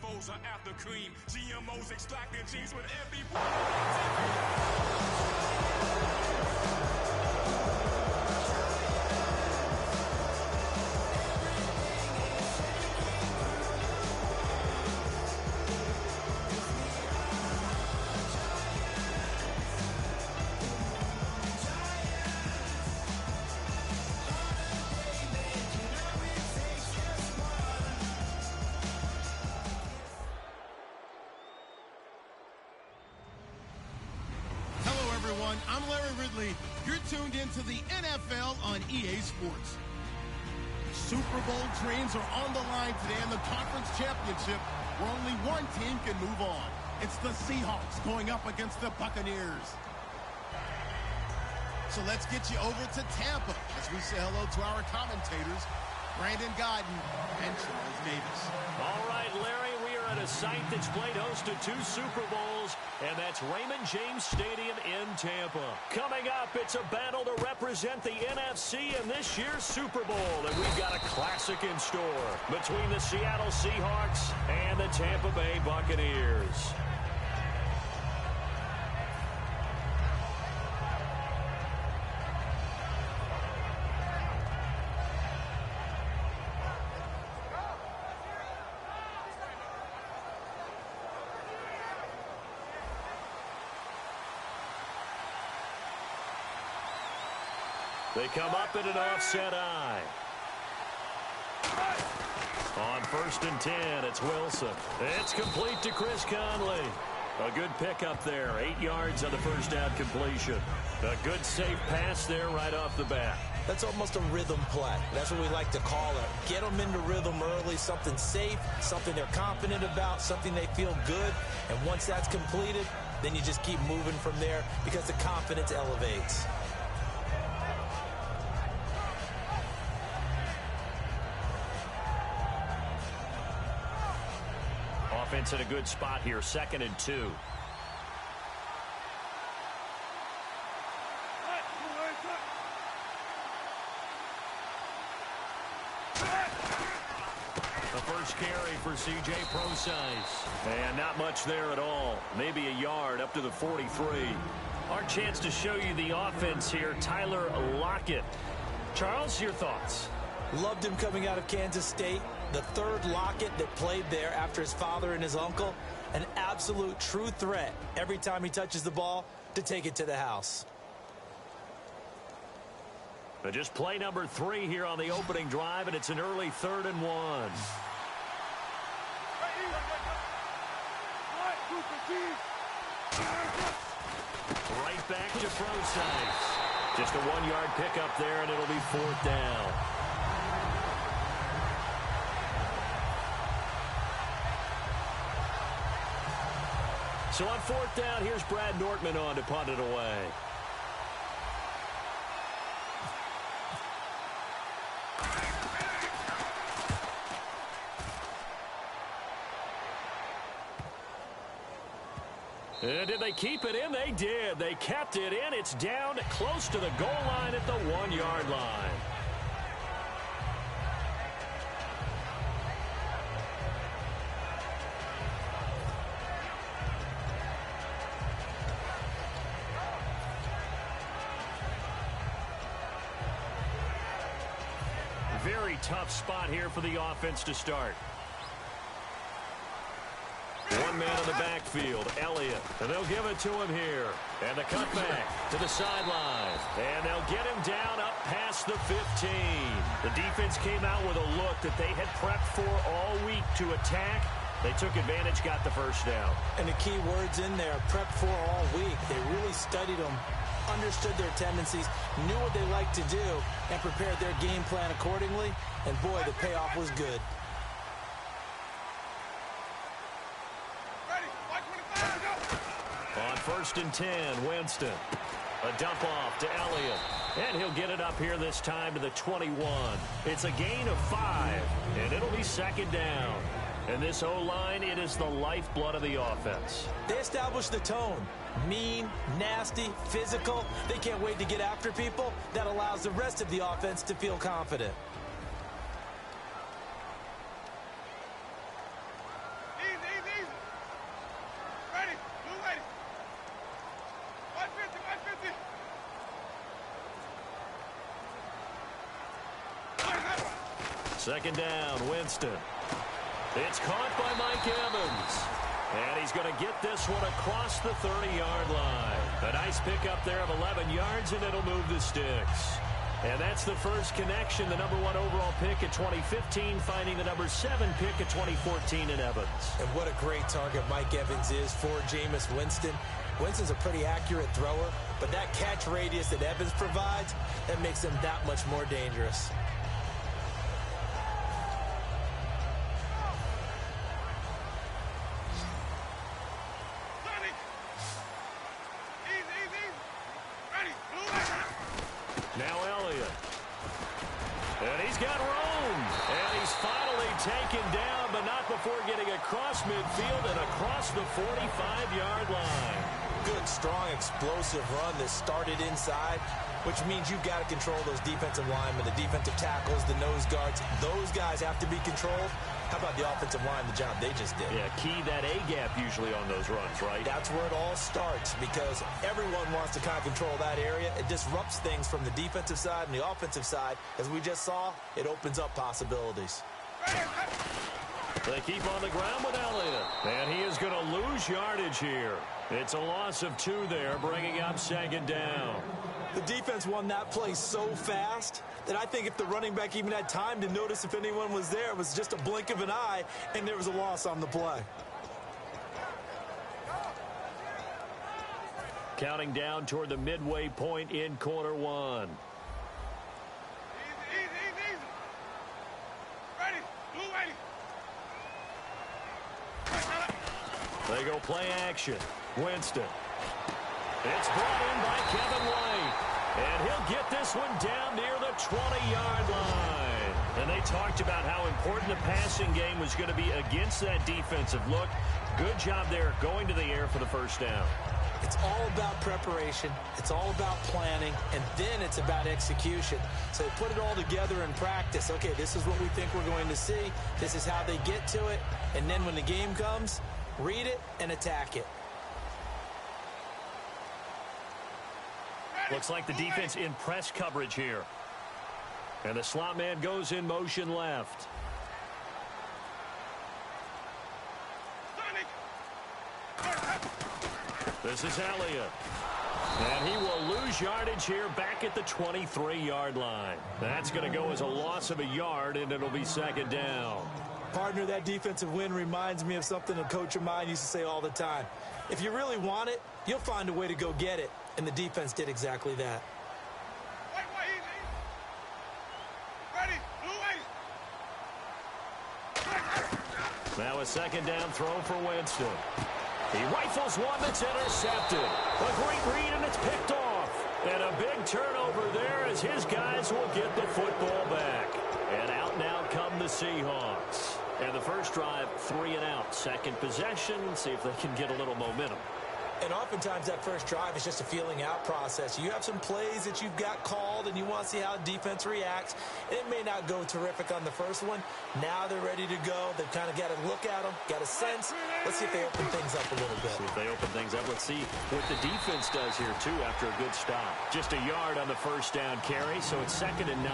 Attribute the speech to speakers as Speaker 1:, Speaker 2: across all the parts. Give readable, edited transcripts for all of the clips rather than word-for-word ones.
Speaker 1: CFOs are after cream. GMOs extracting cheese with every...
Speaker 2: I'm Larry Ridley. You're tuned into the NFL on EA Sports. Super Bowl dreams are on the line today in the conference championship where only one team can move on. It's the Seahawks going up against the Buccaneers. So let's get you over to Tampa as we say hello to our commentators, Brandon Godden and Charles Davis.
Speaker 3: All right, Larry, we are at a site that's played host to 2 Super Bowls, and that's Raymond James Stadium in Tampa. Coming up, it's a battle to represent the NFC in this year's Super Bowl, and we've got a classic in store between the Seattle Seahawks and the Tampa Bay Buccaneers. They come up in an offset eye. On 1st and 10, it's Wilson. It's complete to Chris Conley. A good pickup there. 8 yards on the first down completion. A good safe pass there right off the bat.
Speaker 4: That's almost a rhythm play. That's what we like to call it. Get them into rhythm early, something safe, something they're confident about, something they feel good. And once that's completed, then you just keep moving from there because the confidence elevates.
Speaker 3: Offense in a good spot here, 2nd and 2. The first carry for C.J. Procise. And not much there at all. Maybe a yard up to the 43. Our chance to show you the offense here, Tyler Lockett. Charles, your thoughts?
Speaker 4: Loved him coming out of Kansas State. The third Lockett that played there after his father and his uncle. An absolute true threat every time he touches the ball to take it to the house.
Speaker 3: Just play number 3 here on the opening drive, and it's an early 3rd and 1. Right back to Procise. Just a 1-yard pickup there, and it'll be 4th down. So on 4th down, here's Brad Nortman on to punt it away. And did they keep it in? They did. They kept it in. It's down close to the goal line at the 1-yard line. Very tough spot here for the offense to start. One man in the backfield, Elliott, and they'll give it to him here. And the cutback to the sideline. And they'll get him down up past the 15. The defense came out with a look that they had prepped for all week to attack. They took advantage, got the first down.
Speaker 4: And the key words in there, prepped for all week. They really studied them, understood their tendencies, knew what they liked to do, and prepared their game plan accordingly. And boy, the payoff was good.
Speaker 3: On 1st and 10, Winston. A dump off to Elliott. And he'll get it up here this time to the 21. It's a gain of 5, and it'll be 2nd down. And this O-line, it is the lifeblood of the offense.
Speaker 4: They established the tone. Mean, nasty, physical. They can't wait to get after people. That allows the rest of the offense to feel confident.
Speaker 3: Second down, Winston. It's caught by Mike Evans. And he's going to get this one across the 30-yard line. A nice pickup there of 11 yards, and it'll move the sticks. And that's the first connection, the number 1 overall pick at 2015, finding the number 7 pick at 2014 in Evans.
Speaker 4: And what a great target Mike Evans is for Jameis Winston. Winston's a pretty accurate thrower, but that catch radius that Evans provides, that makes him that much more dangerous.
Speaker 3: Now Elliott. And he's got room. And he's finally taken down, but not before getting across midfield and across the 45-yard line.
Speaker 4: Good, strong, explosive run that started inside, which means you've got to control those defensive linemen, the defensive tackles, the nose guards. Those guys have to be controlled. How about the offensive line, the job they just did?
Speaker 3: Yeah, key that A-gap usually on those runs, right?
Speaker 4: That's where it all starts, because everyone wants to kind of control that area. It disrupts things from the defensive side and the offensive side. As we just saw, it opens up possibilities.
Speaker 3: They keep on the ground with Elliott. And he is going to lose yardage here. It's a loss of 2 there, bringing up second down.
Speaker 4: The defense won that play so fast that I think if the running back even had time to notice if anyone was there, it was just a blink of an eye, and there was a loss on the play.
Speaker 3: Counting down toward the midway point in quarter 1.
Speaker 1: Easy. Ready. Blue ready.
Speaker 3: They go play action. Winston. It's brought in by Kevin White. And he'll get this one down near the 20-yard line. And they talked about how important the passing game was going to be against that defensive look. Good job there going to the air for the first down.
Speaker 4: It's all about preparation. It's all about planning. And then it's about execution. So they put it all together in practice. Okay, this is what we think we're going to see. This is how they get to it. And then when the game comes, read it and attack it.
Speaker 3: Looks like the defense in press coverage here. And the slot man goes in motion left. This is Elliott. And he will lose yardage here back at the 23-yard line. That's going to go as a loss of a yard, and it'll be second down.
Speaker 4: Partner, that defensive win reminds me of something a coach of mine used to say all the time. If you really want it, you'll find a way to go get it. And the defense did exactly that.
Speaker 1: Ready. Blue
Speaker 3: Now a second down throw for Winston. He rifles one that's intercepted. A great read, and it's picked off. And a big turnover there as his guys will get the football back. And out now come the Seahawks. And the first drive, 3 and out. Second possession, see if they can get a little momentum.
Speaker 4: And oftentimes that first drive is just a feeling out process. You have some plays that you've got called and you want to see how defense reacts. And it may not go terrific on the first one. Now they're ready to go. They've kind of got a look at them, got a sense. Let's see if they open things up a little bit.
Speaker 3: See if they open things up. Let's see what the defense does here, too, after a good stop. Just a yard on the first down carry, so it's 2nd and 9.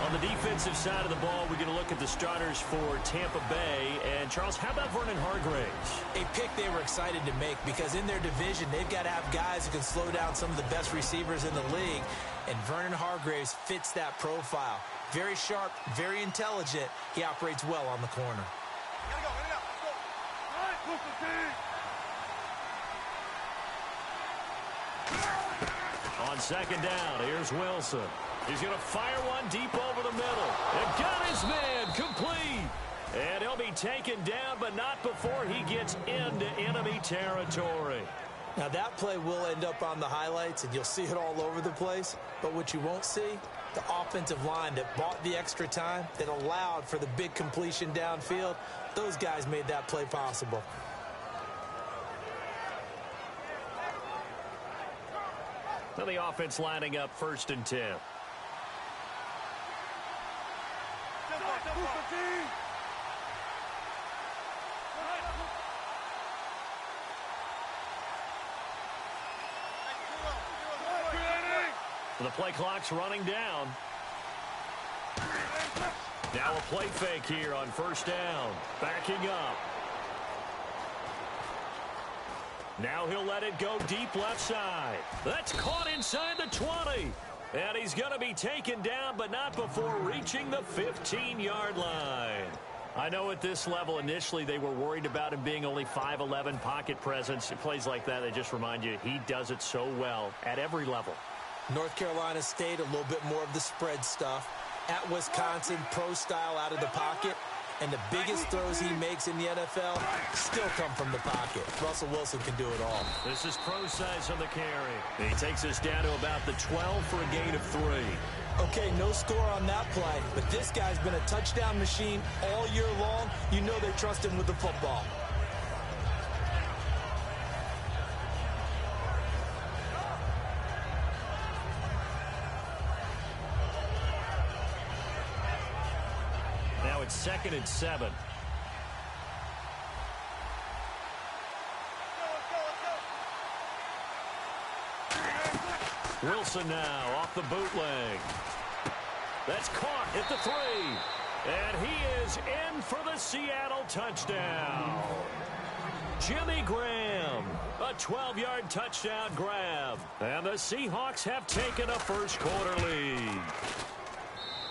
Speaker 3: On the defensive side of the ball, we're going to look at the starters for Tampa Bay. And, Charles, how about Vernon Hargreaves?
Speaker 4: A pick they were excited to make because in their division, they've got to have guys who can slow down some of the best receivers in the league. And Vernon Hargreaves fits that profile. Very sharp, very intelligent. He operates well on the corner.
Speaker 3: On second down, here's Wilson. He's going to fire one deep over the middle. And got his man complete. And he'll be taken down, but not before he gets into enemy territory.
Speaker 4: Now that play will end up on the highlights, and you'll see it all over the place. But what you won't see, the offensive line that bought the extra time, that allowed for the big completion downfield, those guys made that play possible.
Speaker 3: Now the offense lining up 1st and 10. The play clock's running down. Now a play fake here on first down. Backing up. Now he'll let it go deep left side. That's caught inside the 20. And he's going to be taken down, but not before reaching the 15-yard line. I know at this level, initially, they were worried about him being only 5'11", pocket presence. Plays like that, they just remind you, he does it so well at every level.
Speaker 4: North Carolina State, a little bit more of the spread stuff. At Wisconsin, pro style out of the pocket. And the biggest throws he makes in the NFL still come from the pocket. Russell Wilson can do it all.
Speaker 3: This is pro size on the carry. He takes us down to about the 12 for a gain of 3.
Speaker 4: Okay, no score on that play, but this guy's been a touchdown machine all year long. You know they trust him with the football.
Speaker 3: Now it's 2nd and 7. Wilson now off the bootleg. That's caught at the 3. And he is in for the Seattle touchdown. Jimmy Graham, a 12-yard touchdown grab. And the Seahawks have taken a first-quarter lead.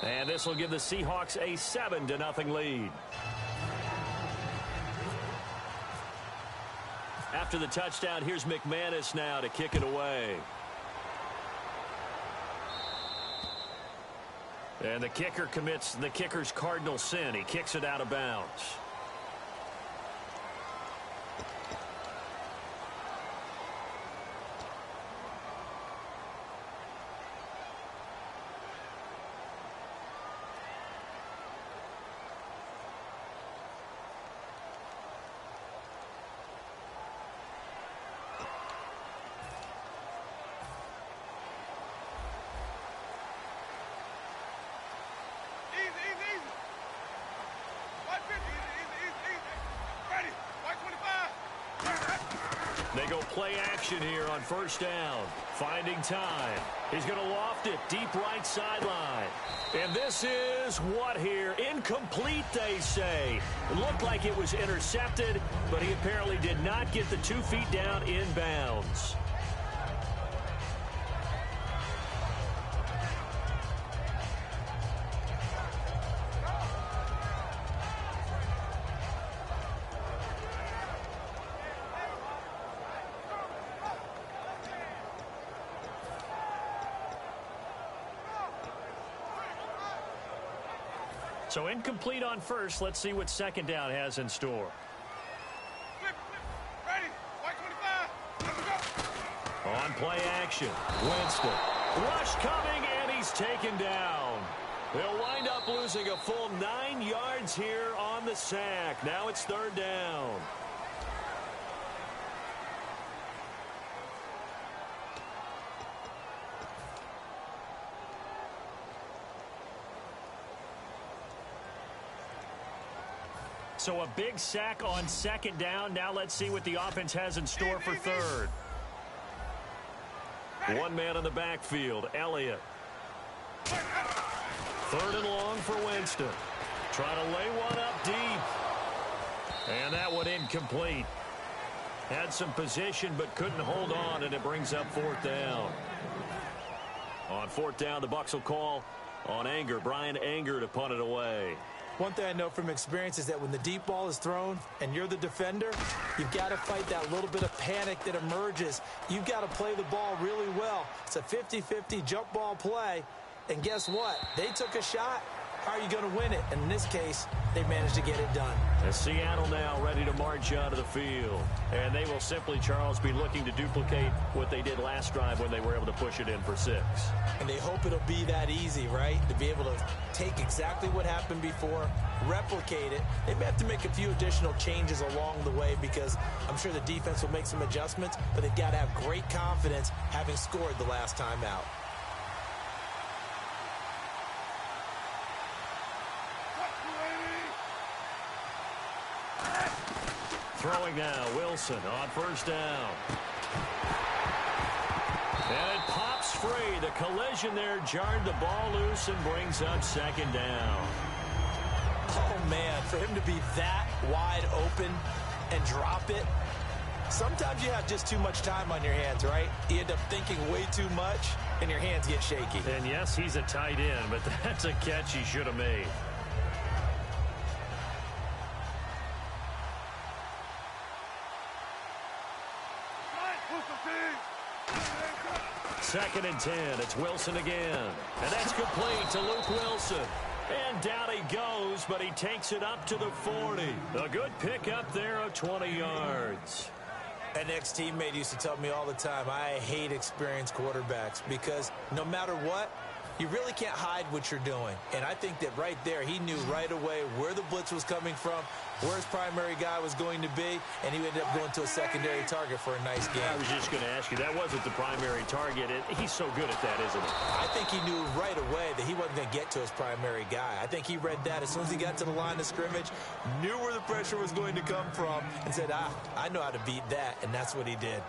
Speaker 3: And this will give the Seahawks a 7-0 lead. After the touchdown, here's McManus now to kick it away. And the kicker commits the kicker's cardinal sin. He kicks it out of bounds. They go play action here on first down. Finding time. He's going to loft it deep right sideline. And this is what here? Incomplete, they say. It looked like it was intercepted, but he apparently did not get the 2 feet down in bounds. So incomplete on first. Let's see what second down has in store.
Speaker 1: Ready. White 25.
Speaker 3: On play action. Winston. Rush coming, and he's taken down. They'll wind up losing a full 9 yards here on the sack. Now it's 3rd down. So a big sack on 2nd down. Now let's see what the offense has in store for 3rd. One man in the backfield, Elliott. 3rd and long for Winston. Trying to lay one up deep. And that one incomplete. Had some position but couldn't hold on, and it brings up 4th down. On 4th down, the Bucs will call on Anger. Brian Anger to punt it away.
Speaker 4: One thing I know from experience is that when the deep ball is thrown and you're the defender, you've got to fight that little bit of panic that emerges. You've got to play the ball really well. It's a 50-50 jump ball play. And guess what? They took a shot. How are you going to win it? And in this case, they managed to get it done.
Speaker 3: As Seattle now ready to march onto the field. And they will simply, Charles, be looking to duplicate what they did last drive when they were able to push it in for 6.
Speaker 4: And they hope it'll be that easy, right? To be able to take exactly what happened before, replicate it. They may have to make a few additional changes along the way because I'm sure the defense will make some adjustments, but they've got to have great confidence having scored the last time out.
Speaker 3: Throwing now, Wilson on 1st down. And it pops free. The collision there jarred the ball loose and brings up 2nd down.
Speaker 4: Oh, man, for him to be that wide open and drop it. Sometimes you have just too much time on your hands, right? You end up thinking way too much, and your hands get shaky.
Speaker 3: And yes, he's a tight end, but that's a catch he should have made. Second and 10. It's Wilson again. And that's complete to Luke Wilson. And down he goes, but he takes it up to the 40. A good pickup there of 20 yards.
Speaker 4: An ex-teammate used to tell me all the time, I hate experienced quarterbacks because no matter what, you really can't hide what you're doing. And I think that right there, he knew right away where the blitz was coming from, where his primary guy was going to be, and he ended up going to a secondary target for a nice game.
Speaker 3: I was just going to ask you, that wasn't the primary target. He's so good at that, isn't he?
Speaker 4: I think he knew right away that he wasn't going to get to his primary guy. I think he read that as soon as he got to the line of scrimmage, knew where the pressure was going to come from, and said, I know how to beat that, and that's what he did.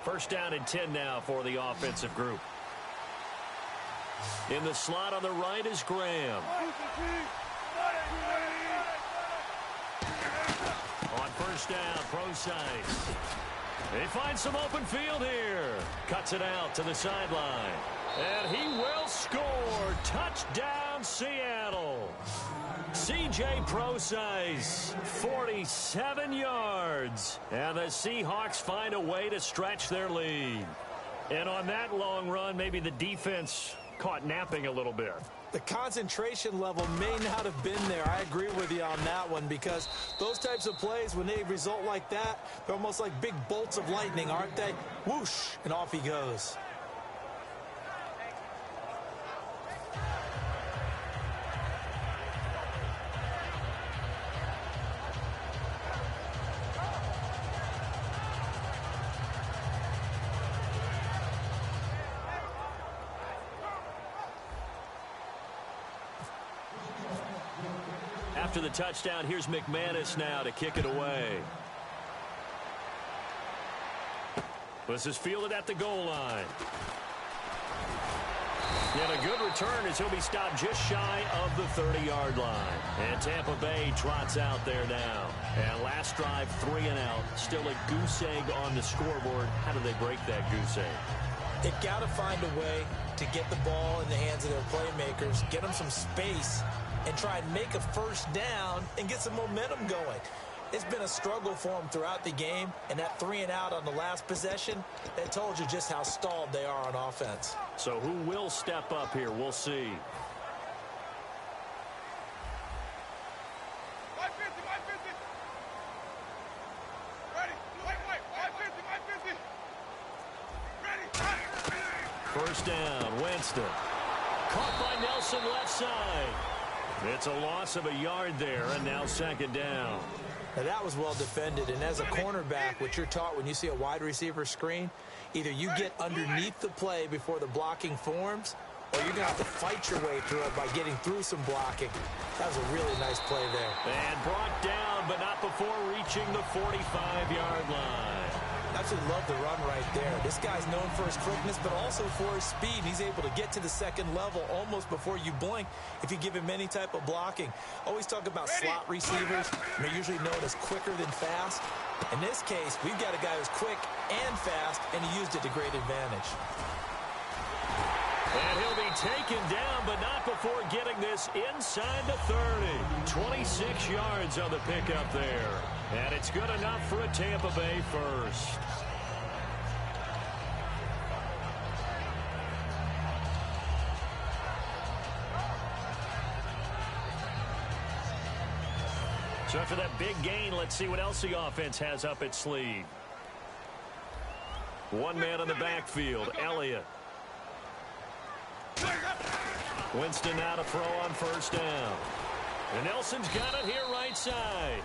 Speaker 3: First down and 10 now for the offensive group. In the slot on the right is Graham. On first down, Procise. They find some open field here. Cuts it out to the sideline. And he will score. Touchdown, Seattle. C.J. Procise, 47 yards. And the Seahawks find a way to stretch their lead. And on that long run, maybe the defense caught napping a little bit.
Speaker 4: The concentration level may not have been there. I agree with you on that one because those types of plays, when they result like that, they're almost like big bolts of lightning, aren't they? Whoosh, and off he goes.
Speaker 3: After the touchdown, here's McManus now to kick it away. This is fielded at the goal line. And a good return as he'll be stopped just shy of the 30-yard line. And Tampa Bay trots out there now. And last drive, 3 and out. Still a goose egg on the scoreboard. How do they break that goose egg?
Speaker 4: They've got to find a way to get the ball in the hands of their playmakers, get them some space, and try and make a first down and get some momentum going. It's been a struggle for them throughout the game, and that 3 and out on the last possession, that told you just how stalled they are on offense.
Speaker 3: So who will step up here? We'll see. First down, Winston. Caught by Nelson left side. It's a loss of a yard there, and now second down.
Speaker 4: Now that was well defended, and as a cornerback, what you're taught when you see a wide receiver screen, either you get underneath the play before the blocking forms, or you're going to have to fight your way through it by getting through some blocking. That was a really nice play there.
Speaker 3: And brought down, but not before reaching the 45-yard line.
Speaker 4: I absolutely love the run right there. This guy's known for his quickness, but also for his speed. He's able to get to the second level almost before you blink if you give him any type of blocking. Always talk about slot receivers. They're usually known as quicker than fast. In this case, we've got a guy who's quick and fast, and he used it to great advantage.
Speaker 3: And he'll be taken down, but not before getting this inside the 30. 26 yards on the pickup there. And it's good enough for a Tampa Bay first. So after that big gain, let's see what else the offense has up its sleeve. One man in the backfield, Elliott. Winston now to throw on first down. And Nelson's got it here right side.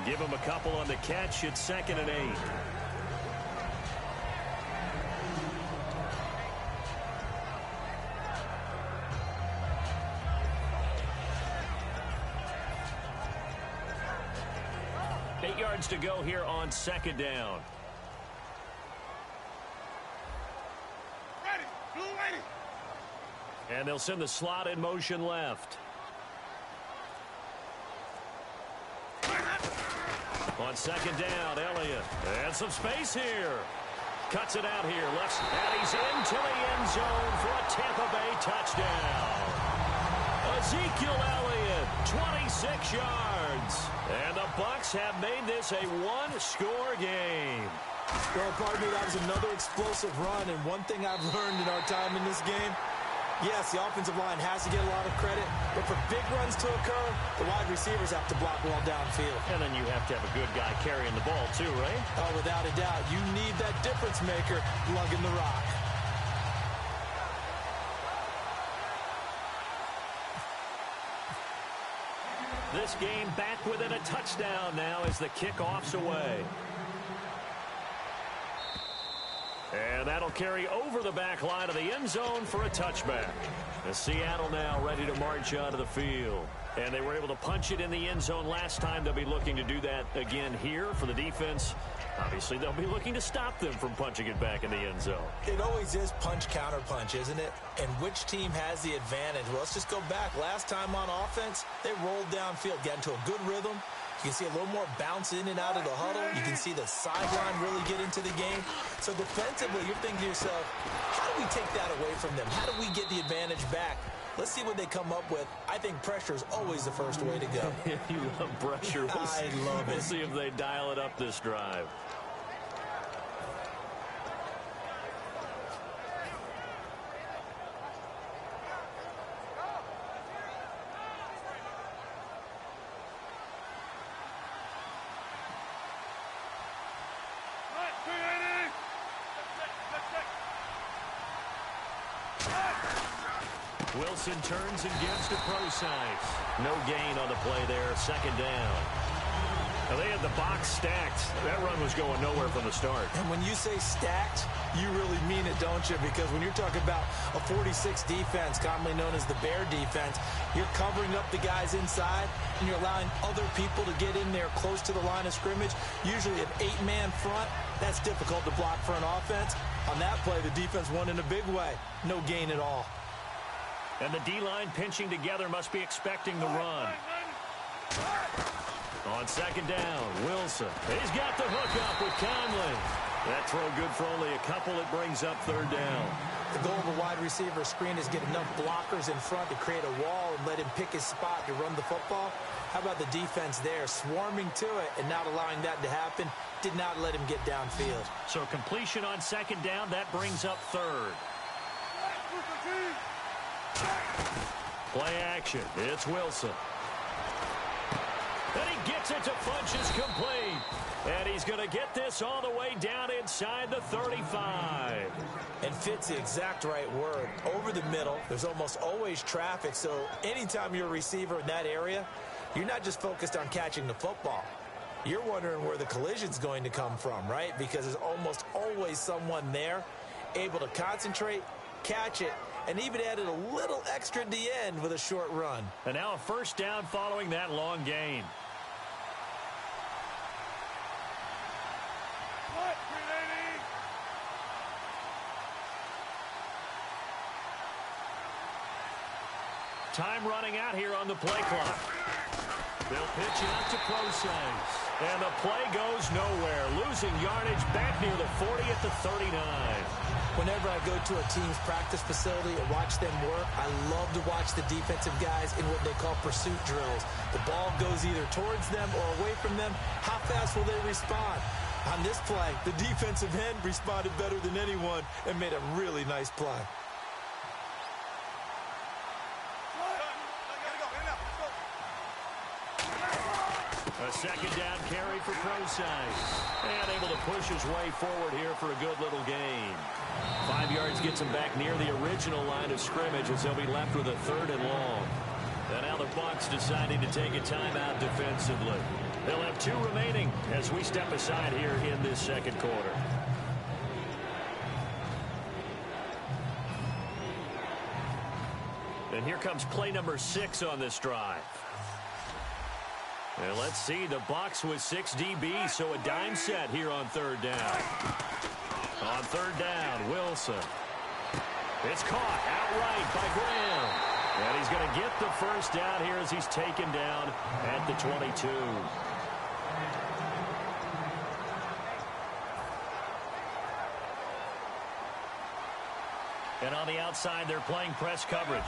Speaker 3: Give him a couple on the catch. It's 2nd and 8. Eight yards to go here on 2nd down. And they'll send the slot in motion left. On second down, Elliott. And some space here. Cuts it out here. Left, and he's into the end zone for a Tampa Bay touchdown. Ezekiel Elliott, 26 yards. And the Bucs have made this a one-score game.
Speaker 4: Well, pardon me, that was another explosive run. And one thing I've learned in our time in this game, yes, the offensive line has to get a lot of credit, but for big runs to occur, the wide receivers have to block well downfield.
Speaker 3: And then you have to have a good guy carrying the ball too, right?
Speaker 4: Oh, without a doubt. You need that difference maker lugging the rock.
Speaker 3: This game back within a touchdown now as the kickoff's away. And that'll carry over the back line of the end zone for a touchback. And Seattle now ready to march onto the field. And they were able to punch it in the end zone last time. They'll be looking to do that again here for the defense. Obviously, they'll be looking to stop them from punching it back in the end zone.
Speaker 4: It always is punch-counter-punch, isn't it? And which team has the advantage? Well, let's just go back. Last time on offense, they rolled downfield, got into a good rhythm. You can see a little more bounce in and out of the huddle. You can see the sideline really get into the game. So defensively, you're thinking to yourself, how do we take that away from them? How do we get the advantage back? Let's see what they come up with. I think pressure is always the first way to go.
Speaker 3: You love pressure.
Speaker 4: I love it.
Speaker 3: We'll see if they dial it up this drive. Wilson turns and gives to Procise. No gain on the play there. Second down. Now they had the box stacked. That run was going nowhere from the start.
Speaker 4: And when you say stacked, you really mean it, don't you? Because when you're talking about a 46 defense, commonly known as the Bear defense, you're covering up the guys inside, and you're allowing other people to get in there close to the line of scrimmage. Usually an 8-man front. That's difficult to block for an offense. On that play, the defense won in a big way. No gain at all.
Speaker 3: And the D-line pinching together must be expecting the run. On second down, Wilson. He's got the hook up with Conley. That throw good for only a couple. It brings up third down.
Speaker 4: The goal of a wide receiver screen is get enough blockers in front to create a wall and let him pick his spot to run the football. How about the defense there, swarming to it and not allowing that to happen? Did not let him get downfield.
Speaker 3: So completion on second down, that brings up third. Play action. It's Wilson. And he gets it to Funchess complete. And he's going to get this all the way down inside the 35.
Speaker 4: And fits the exact right word. Over the middle, there's almost always traffic. So anytime you're a receiver in that area, you're not just focused on catching the football. You're wondering where the collision's going to come from, right? Because there's almost always someone there able to concentrate, catch it, and even added a little extra at the end with a short run.
Speaker 3: And now a first down following that long gain. Time running out here on the play clock. They'll pitch it out to Procise. And the play goes nowhere. Losing yardage back near the 40 at the 39.
Speaker 4: Whenever I go to a team's practice facility and watch them work, I love to watch the defensive guys in what they call pursuit drills. The ball goes either towards them or away from them. How fast will they respond? On this play, the defensive end responded better than anyone and made a really nice play.
Speaker 3: A second down carry for Procise. And able to push his way forward here for a good little gain. 5 yards gets him back near the original line of scrimmage as they'll be left with a third and long. And now the Bucs deciding to take a timeout defensively. They'll have 2 remaining as we step aside here in this second quarter. And here comes play number 6 on this drive. And let's see, the Bucs with 6 DBs, so a dime set here on third down. On third down, Wilson. It's caught outright by Graham. And he's going to get the first down here as he's taken down at the 22. And on the outside, they're playing press coverage.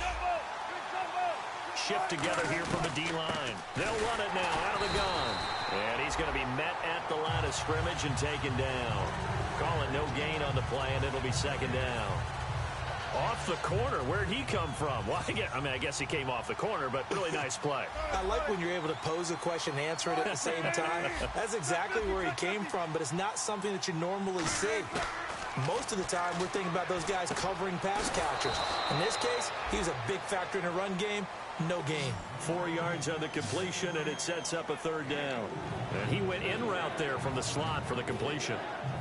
Speaker 3: Shift together here from the D-line. They'll run it now out of the gun. And he's going to be met at the line of scrimmage and taken down. Call it no gain on the play, and it'll be second down. Off the corner. Where'd he come from? Well, I guess he came off the corner, but really nice play.
Speaker 4: I like when you're able to pose a question and answer it at the same time. That's exactly where he came from, but it's not something that you normally see. Most of the time, we're thinking about those guys covering pass catchers. In this case, he was a big factor in the run game. No gain.
Speaker 3: 4 yards on the completion, and it sets up a third down. And he went in route there from the slot for the completion.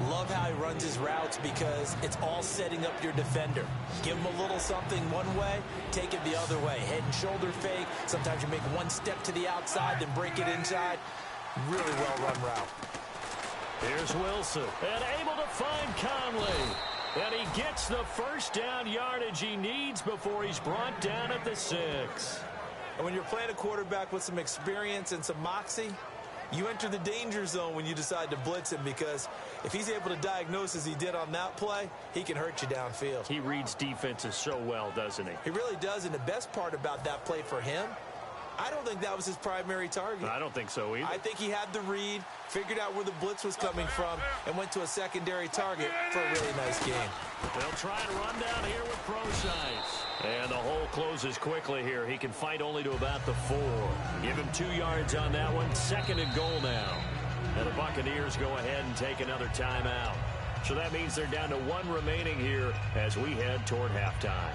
Speaker 4: Love how he runs his routes because it's all setting up your defender. Give him a little something one way, take it the other way. Head and shoulder fake. Sometimes you make one step to the outside, then break it inside. Really well-run route.
Speaker 3: Here's Wilson, and able to find Conley. And he gets the first down yardage he needs before he's brought down at the 6.
Speaker 4: And when you're playing a quarterback with some experience and some moxie, you enter the danger zone when you decide to blitz him, because if he's able to diagnose as he did on that play, he can hurt you downfield.
Speaker 3: He reads defenses so well, doesn't he?
Speaker 4: He really does, and the best part about that play for him, I don't think that was his primary target.
Speaker 3: I don't think so either.
Speaker 4: I think he had the read, figured out where the blitz was coming from, and went to a secondary target for a really nice game.
Speaker 3: They'll try and run down here with Procise. And the hole closes quickly here. He can fight only to about the 4. Give him 2 yards on that one. Second and goal now. And the Buccaneers go ahead and take another timeout. So that means they're down to 1 remaining here as we head toward halftime.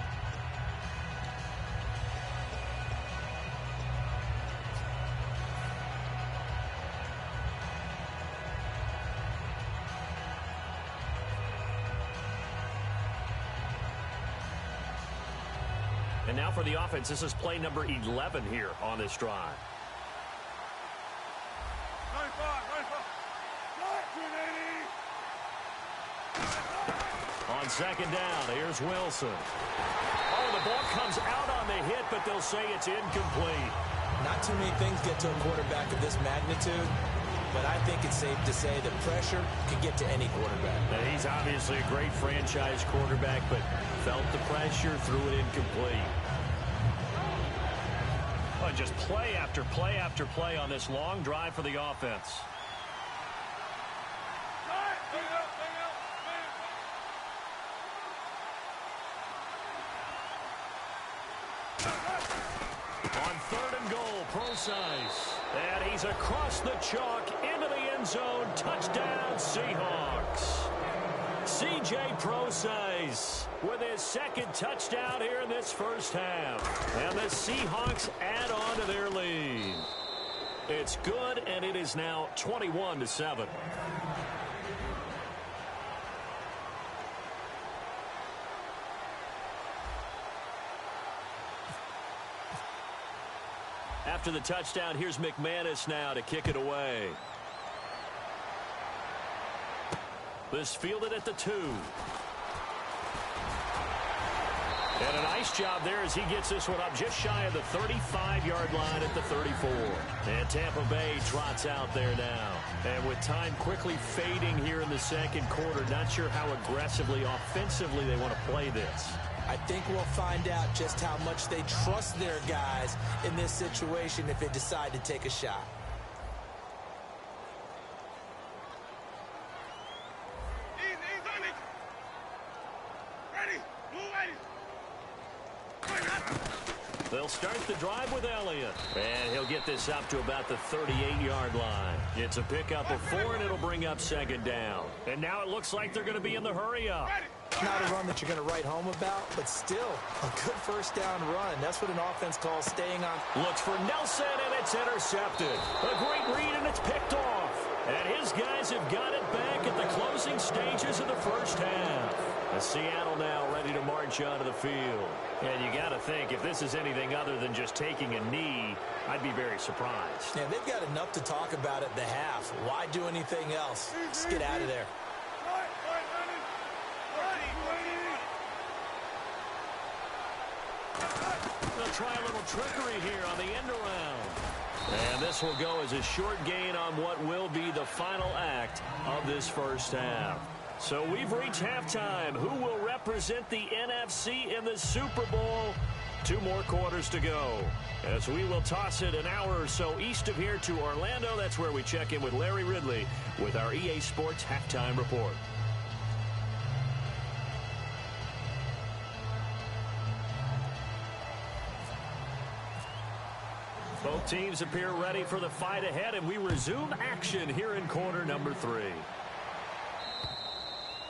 Speaker 3: And now for the offense, this is play number 11 here on this drive. On second down, here's Wilson. Oh, the ball comes out on the hit, but they'll say it's incomplete.
Speaker 4: Not too many things get to a quarterback of this magnitude, but I think it's safe to say that pressure can get to any quarterback.
Speaker 3: Now, he's obviously a great franchise quarterback, but felt the pressure, threw it incomplete. Oh, just play after play after play on this long drive for the offense. On third and goal, Procise. And he's across the chalk into the end zone. Touchdown, Seahawks. C.J. Procise with his second touchdown here in this first half. And the Seahawks add on to their lead. It's good, and it is now 21-7. After the touchdown, here's McManus now to kick it away. This fielded at the 2. And a nice job there as he gets this one up just shy of the 35-yard line at the 34. And Tampa Bay trots out there now. And with time quickly fading here in the second quarter, not sure how aggressively, offensively they want to play this.
Speaker 4: I think we'll find out just how much they trust their guys in this situation if they decide to take a shot.
Speaker 3: They'll start the drive with Elliott. And he'll get this up to about the 38-yard line. It's a pickup of 4, and it'll bring up second down. And now it looks like they're going to be in the hurry-up.
Speaker 4: Not a run that you're going to write home about, but still a good first down run. That's what an offense calls staying on.
Speaker 3: Looks for Nelson, and it's intercepted. A great read, and it's picked off. And his guys have got it back at the closing stages of the first half. Seattle now ready to march onto the field. And you got to think, if this is anything other than just taking a knee, I'd be very surprised.
Speaker 4: Yeah, they've got enough to talk about at the half. Why do anything else? Just get out of there.
Speaker 3: try a little trickery here on the end around. And this will go as a short gain on what will be the final act of this first half. So we've reached halftime. Who will represent the NFC in the Super Bowl? 2 more quarters to go. As we will toss it an hour or so east of here to Orlando. That's where we check in with Larry Ridley with our EA Sports Halftime Report. Both teams appear ready for the fight ahead, and we resume action here in quarter number 3.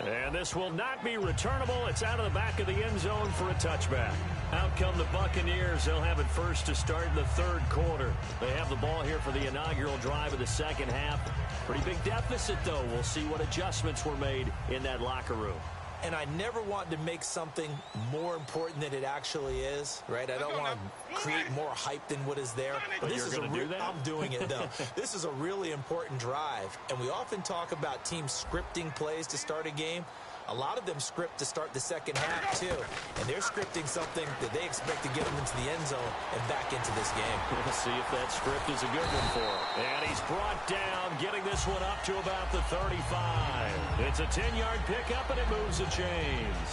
Speaker 3: And this will not be returnable. It's out of the back of the end zone for a touchback. Out come the Buccaneers. They'll have it first to start in the 3rd quarter. They have the ball here for the inaugural drive of the second half. Pretty big deficit, though. We'll see what adjustments were made in that locker room.
Speaker 4: And I never want to make something more important than it actually is, right? I don't want to create more hype than what is there.
Speaker 3: But
Speaker 4: this
Speaker 3: you're
Speaker 4: is
Speaker 3: going to do that?
Speaker 4: I'm doing it, though. This is a really important drive. And we often talk about teams scripting plays to start a game. A lot of them script to start the second half, too. And they're scripting something that they expect to get them into the end zone and back into this game.
Speaker 3: We'll see if that script is a good one for him. And he's brought down, getting this one up to about the 35. It's a 10-yard pickup, and it moves the chains.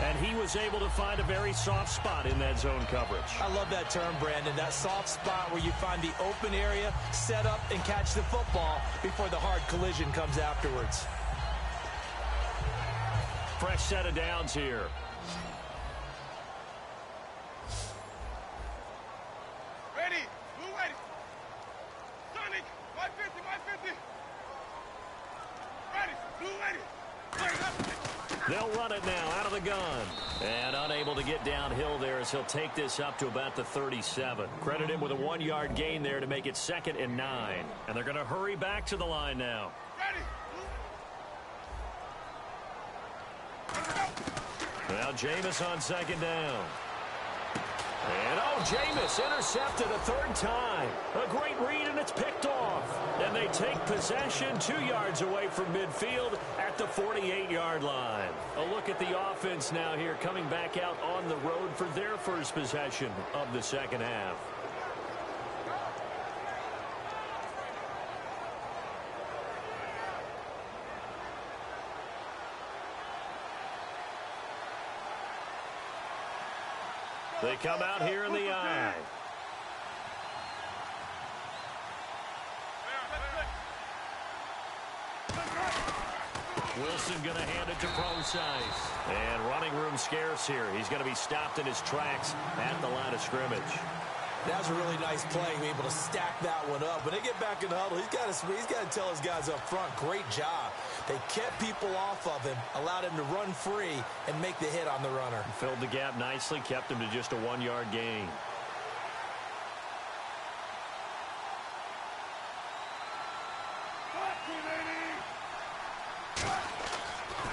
Speaker 3: And he was able to find a very soft spot in that zone coverage.
Speaker 4: I love that term, Brandon. That soft spot where you find the open area, set up, and catch the football before the hard collision comes afterwards.
Speaker 3: Fresh set of downs here.
Speaker 1: Ready. Move ready. Sonic. 550. 550. Ready. Blue ready.
Speaker 3: They'll run it now out of the gun. And unable to get downhill there as he'll take this up to about the 37. Credit him with a 1-yard gain there to make it 2nd and 9. And they're going to hurry back to the line now.
Speaker 1: Ready.
Speaker 3: Now Jameis on 2nd down. And Jameis intercepted a 3rd time. A great read, and it's picked off. And they take possession 2 yards away from midfield at the 48-yard line. A look at the offense now here, coming back out on the road for their first possession of the second half. They come out here in the eye. Wilson going to hand it to Procise. And running room scarce here. He's going to be stopped in his tracks at the line of scrimmage.
Speaker 4: That was a really nice play, be able to stack that one up. When they get back in the huddle, he's got to tell his guys up front, great job. They kept people off of him, allowed him to run free and make the hit on the runner.
Speaker 3: Filled the gap nicely, kept him to just a 1-yard gain.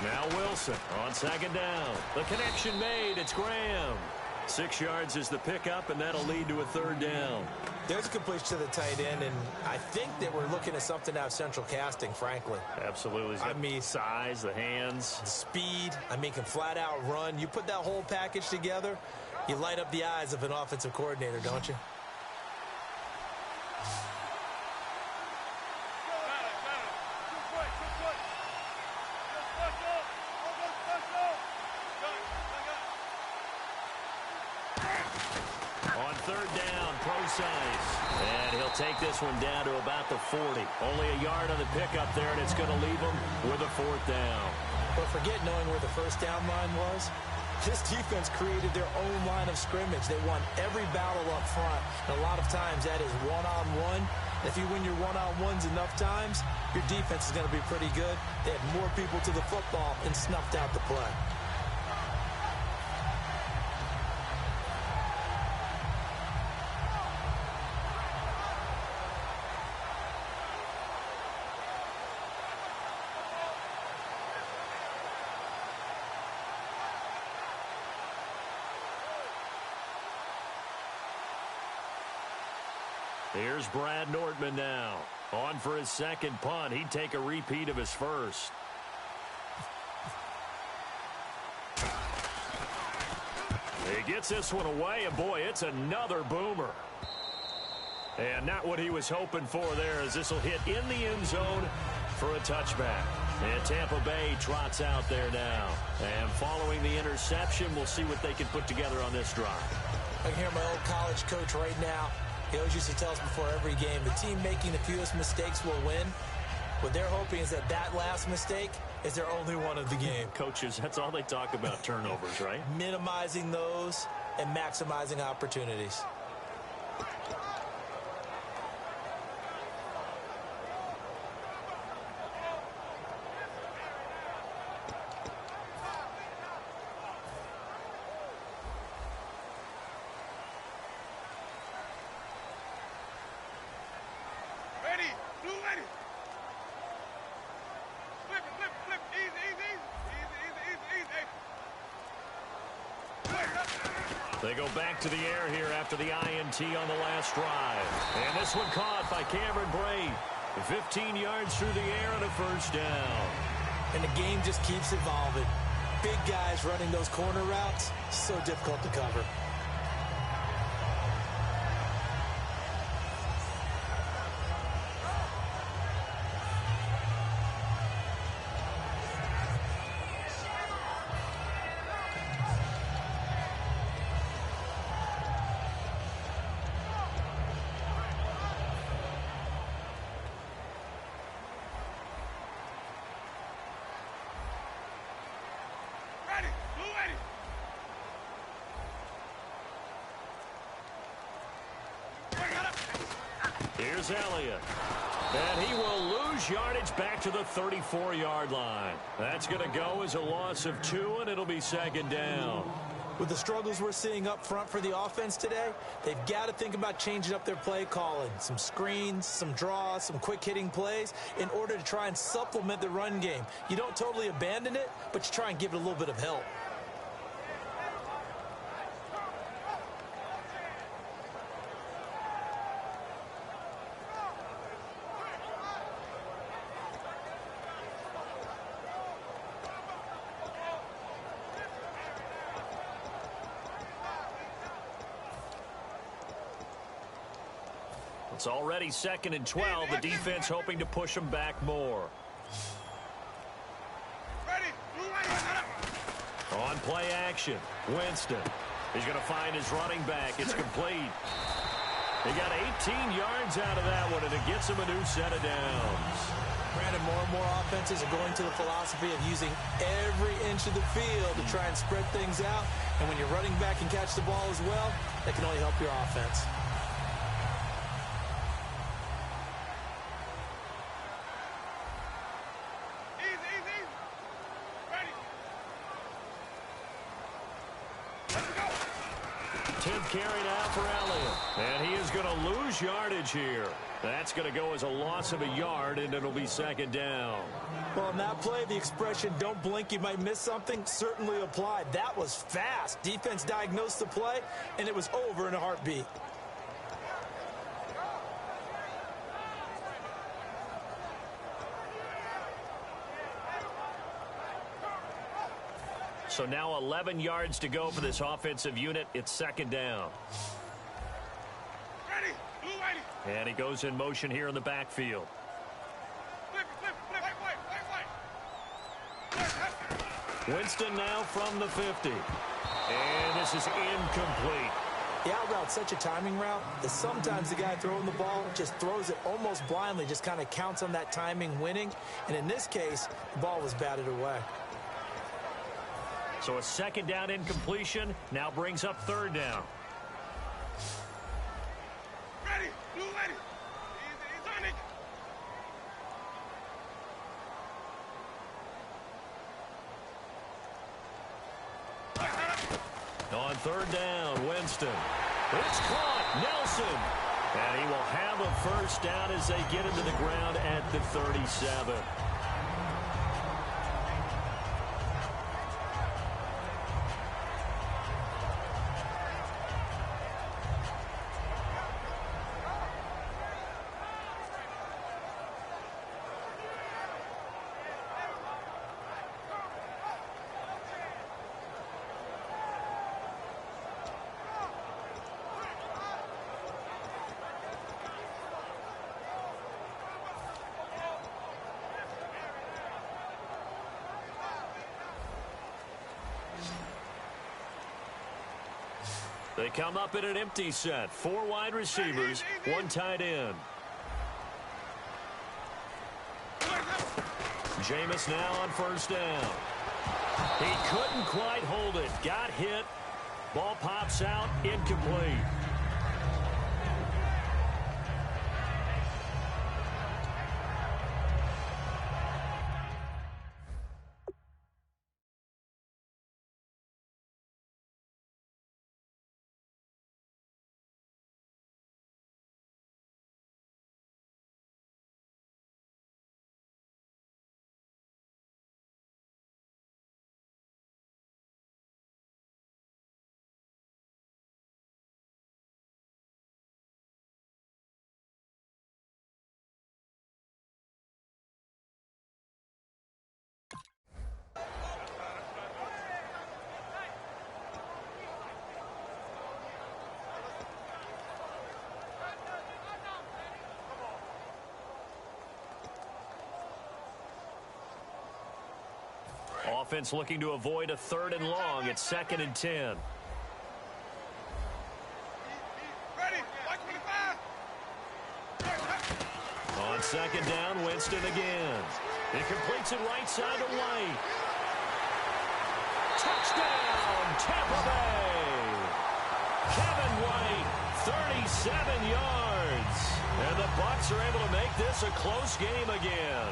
Speaker 3: Now Wilson on 2nd down. The connection made. It's Graham. 6 yards is the pickup, and that'll lead to a 3rd down.
Speaker 4: There's a completion to the tight end, and I think that we're looking at something out of central casting, frankly.
Speaker 3: Absolutely. I mean, size, the hands.
Speaker 4: Speed. Can flat out run. You put that whole package together, you light up the eyes of an offensive coordinator, don't you?
Speaker 3: And he'll take this one down to about the 40. Only a yard on the pickup there, and it's going to leave him with a 4th down.
Speaker 4: But forget knowing where the first down line was. This defense created their own line of scrimmage. They won every battle up front. And a lot of times that is one-on-one. If you win your one-on-ones enough times, your defense is going to be pretty good. They had more people to the football and snuffed out the play.
Speaker 3: Here's Brad Nortman now. On for his 2nd punt. He'd take a repeat of his first. They Gets this one away, and boy, it's another boomer. And not what he was hoping for there, as this will hit in the end zone for a touchback. And Tampa Bay trots out there now. And following the interception, we'll see what they can put together on this drive.
Speaker 4: I can hear my old college coach right now. He always used to tell us before every game, the team making the fewest mistakes will win. What they're hoping is that last mistake is their only one of the game.
Speaker 3: Coaches, that's all they talk about, turnovers, right?
Speaker 4: Minimizing those and maximizing opportunities.
Speaker 3: They go back to the air here after the INT on the last drive. And this one caught by Cameron Brate. 15 yards through the air and a first down.
Speaker 4: And the game just keeps evolving. Big guys running those corner routes, so difficult to cover.
Speaker 3: Here's Elliott. And he will lose yardage back to the 34-yard line. That's going to go as a loss of 2, and it'll be second down.
Speaker 4: With the struggles we're seeing up front for the offense today, they've got to think about changing up their play calling. Some screens, some draws, some quick-hitting plays in order to try and supplement the run game. You don't totally abandon it, but you try and give it a little bit of help.
Speaker 3: It's already 2nd and 12. The defense hoping to push them back more. On play action, Winston. He's going to find his running back. It's complete. He got 18 yards out of that one, and it gets him a new set of downs.
Speaker 4: Granted, more and more offenses are going to the philosophy of using every inch of the field to try and spread things out. And when your running back can catch the ball as well, that can only help your offense.
Speaker 3: Carry now for Elliott. And he is going to lose yardage here. That's going to go as a loss of a yard, and it'll be second down.
Speaker 4: Well, on that play, the expression, don't blink, you might miss something, certainly applied. That was fast. Defense diagnosed the play, and it was over in a heartbeat.
Speaker 3: So now 11 yards to go for this offensive unit. It's second down. And he goes in motion here in the backfield. Winston now from the 50. And this is incomplete.
Speaker 4: The out route's such a timing route that sometimes the guy throwing the ball just throws it almost blindly, just kind of counts on that timing winning. And in this case, the ball was batted away.
Speaker 3: So a second down incompletion now brings up third down. On third down, Winston. It's caught. Nelson. And he will have a first down as they get into the ground at the 37. They come up in an empty set. 4 wide receivers, 1 tight end. Jameis now on first down. He couldn't quite hold it. Got hit. Ball pops out. Incomplete. Offense looking to avoid a 3rd and long. It's 2nd and 10. On 2nd down, Winston again. He completes it right side to White. Touchdown, Tampa Bay. Kevin White, 37 yards. And the Bucs are able to make this a close game again.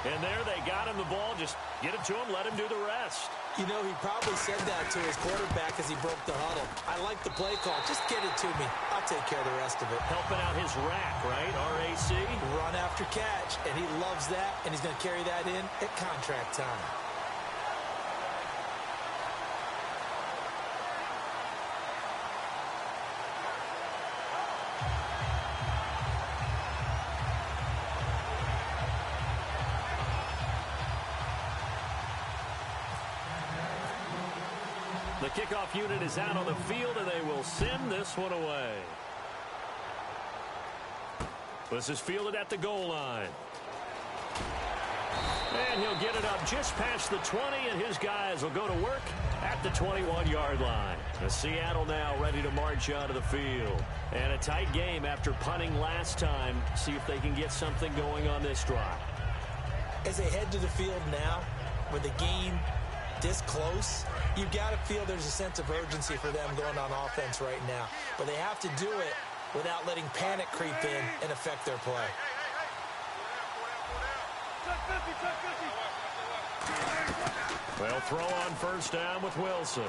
Speaker 3: And there they got him the ball. Just get it to him, let him do the rest.
Speaker 4: You know, he probably said that to his quarterback as he broke the huddle. I like the play call. Just get it to me. I'll take care of the rest of it.
Speaker 3: Helping out his rack, right? RAC.
Speaker 4: Run after catch, and he loves that, and he's going to carry that in at contract time.
Speaker 3: The kickoff unit is out on the field, and they will send this one away. This is fielded at the goal line. And he'll get it up just past the 20, and his guys will go to work at the 21-yard line. The Seattle now ready to march out of the field. And a tight game after punting last time. See if they can get something going on this drive.
Speaker 4: As they head to the field now, with the game this close, you've got to feel there's a sense of urgency for them going on offense right now. But they have to do it without letting panic creep in and affect their play.
Speaker 3: They'll throw on first down with Wilson.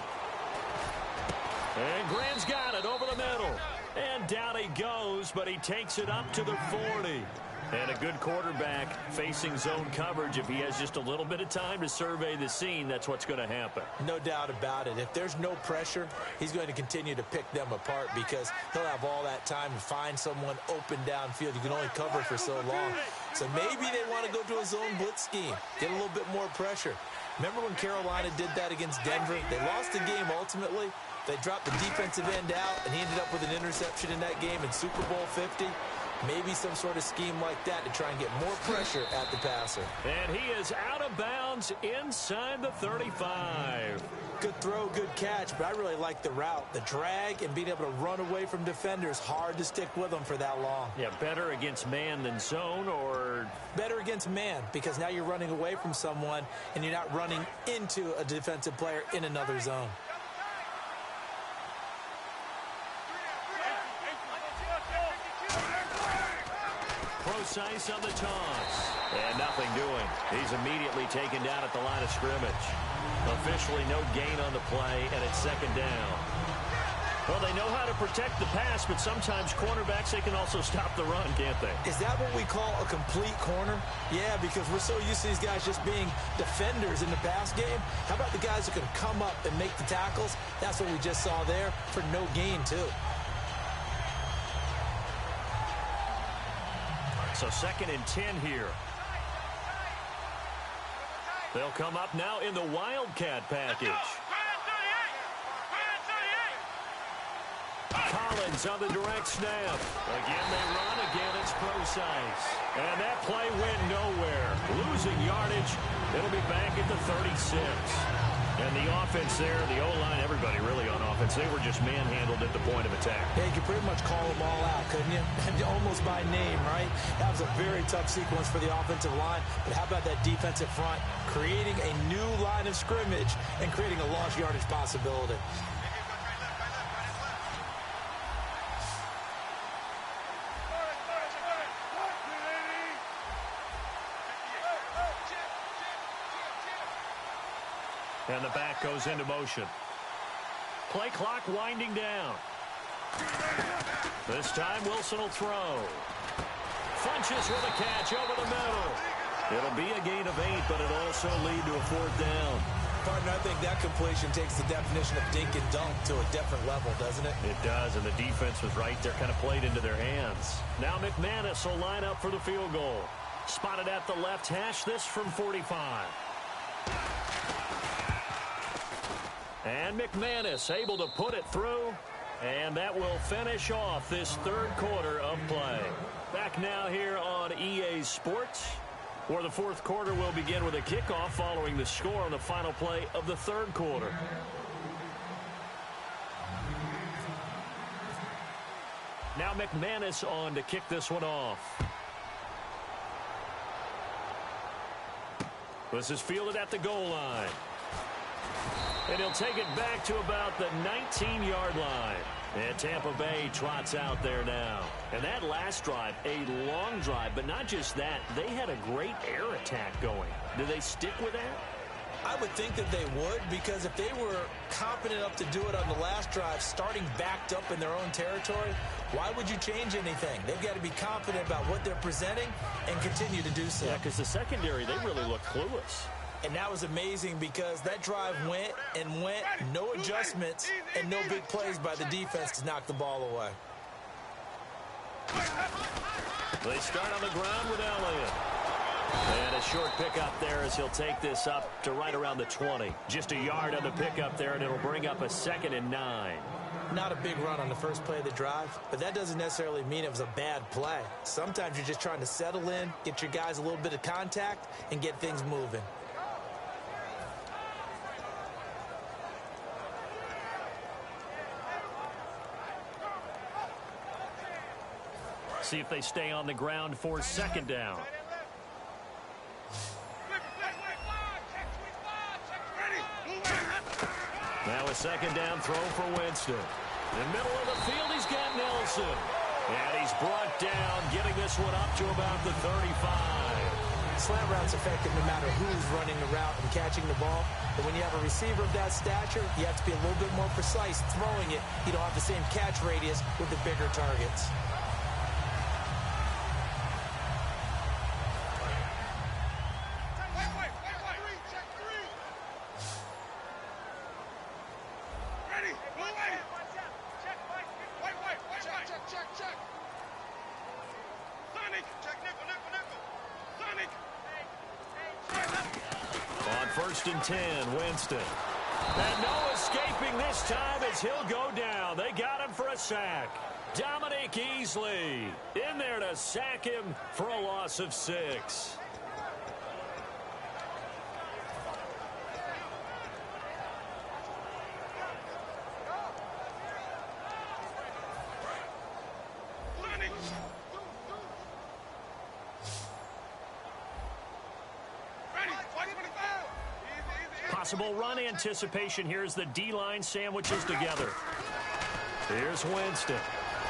Speaker 3: And Graham's got it over the middle. And down he goes, but he takes it up to the 40. And a good quarterback facing zone coverage. If he has just a little bit of time to survey the scene, that's what's going to happen.
Speaker 4: No doubt about it. If there's no pressure, he's going to continue to pick them apart because he'll have all that time to find someone open downfield. You can only cover for so long. So maybe they want to go to a zone blitz scheme, get a little bit more pressure. Remember when Carolina did that against Denver? They lost the game ultimately. They dropped the defensive end out, and he ended up with an interception in that game in Super Bowl 50. Maybe some sort of scheme like that to try and get more pressure at the passer.
Speaker 3: And he is out of bounds inside the 35.
Speaker 4: Good throw, good catch, but I really like the route. The drag and being able to run away from defenders, hard to stick with them for that long.
Speaker 3: Yeah, better against man than zone, or?
Speaker 4: Better against man, because now you're running away from someone and you're not running into a defensive player in another zone.
Speaker 3: Precise on the toss. And nothing doing. He's immediately taken down at the line of scrimmage. Officially no gain on the play, and it's second down. Well, they know how to protect the pass, but sometimes cornerbacks, they can also stop the run, can't they?
Speaker 4: Is that what we call a complete corner? Yeah, because we're so used to these guys just being defenders in the pass game. How about the guys who can come up and make the tackles? That's what we just saw there for no gain, too.
Speaker 3: So second and 10 here. They'll come up now in the Wildcat package. Collins on the direct snap. Again they run, again it's precise. And that play went nowhere. Losing yardage. It'll be back at the 36. And the offense there, the O-line, everybody really on offense, they were just manhandled at the point of attack.
Speaker 4: Yeah, you could pretty much call them all out, couldn't you? Almost by name, right? That was a very tough sequence for the offensive line. But how about that defensive front creating a new line of scrimmage and creating a launch yardage possibility?
Speaker 3: And the back goes into motion. Play clock winding down. This time Wilson will throw. Funches with a catch over the middle. It'll be a gain of 8, but it'll also lead to a 4th down.
Speaker 4: Partner, I think that completion takes the definition of dink and dunk to a different level, doesn't it?
Speaker 3: It does, and the defense was right there, kind of played into their hands. Now McManus will line up for the field goal. Spotted at the left hash, this from 45. And McManus able to put it through, and that will finish off this 3rd quarter of play. Back now here on EA Sports, where the 4th quarter will begin with a kickoff following the score on the final play of the 3rd quarter. Now McManus on to kick this one off. This is fielded at the goal line. And he'll take it back to about the 19-yard line. And Tampa Bay trots out there now. And that last drive, a long drive, but not just that. They had a great air attack going. Do they stick with that?
Speaker 4: I would think that they would, because if they were confident enough to do it on the last drive, starting backed up in their own territory, why would you change anything? They've got to be confident about what they're presenting and continue to do so.
Speaker 3: Yeah, because the secondary, they really look clueless.
Speaker 4: And that was amazing because that drive went and went, no adjustments, and no big plays by the defense to knock the ball away.
Speaker 3: They start on the ground with Elliott. And a short pickup there as he'll take this up to right around the 20. Just a yard on the pickup there, and it'll bring up a 2nd and 9.
Speaker 4: Not a big run on the first play of the drive, but that doesn't necessarily mean it was a bad play. Sometimes you're just trying to settle in, get your guys a little bit of contact, and get things moving.
Speaker 3: See if they stay on the ground for 2nd down. Now a 2nd down throw for Winston. In the middle of the field, he's got Nelson. And he's brought down, getting this one up to about the 35.
Speaker 4: Slant route's effective no matter who's running the route and catching the ball. But when you have a receiver of that stature, you have to be a little bit more precise throwing it. You don't have the same catch radius with the bigger targets.
Speaker 3: On 1st and 10, Winston. And no escaping this time as he'll go down. They got him for a sack. Dominique Easley in there to sack him for a loss of 6. Possible run anticipation here as the D-line sandwiches together. Here's Winston.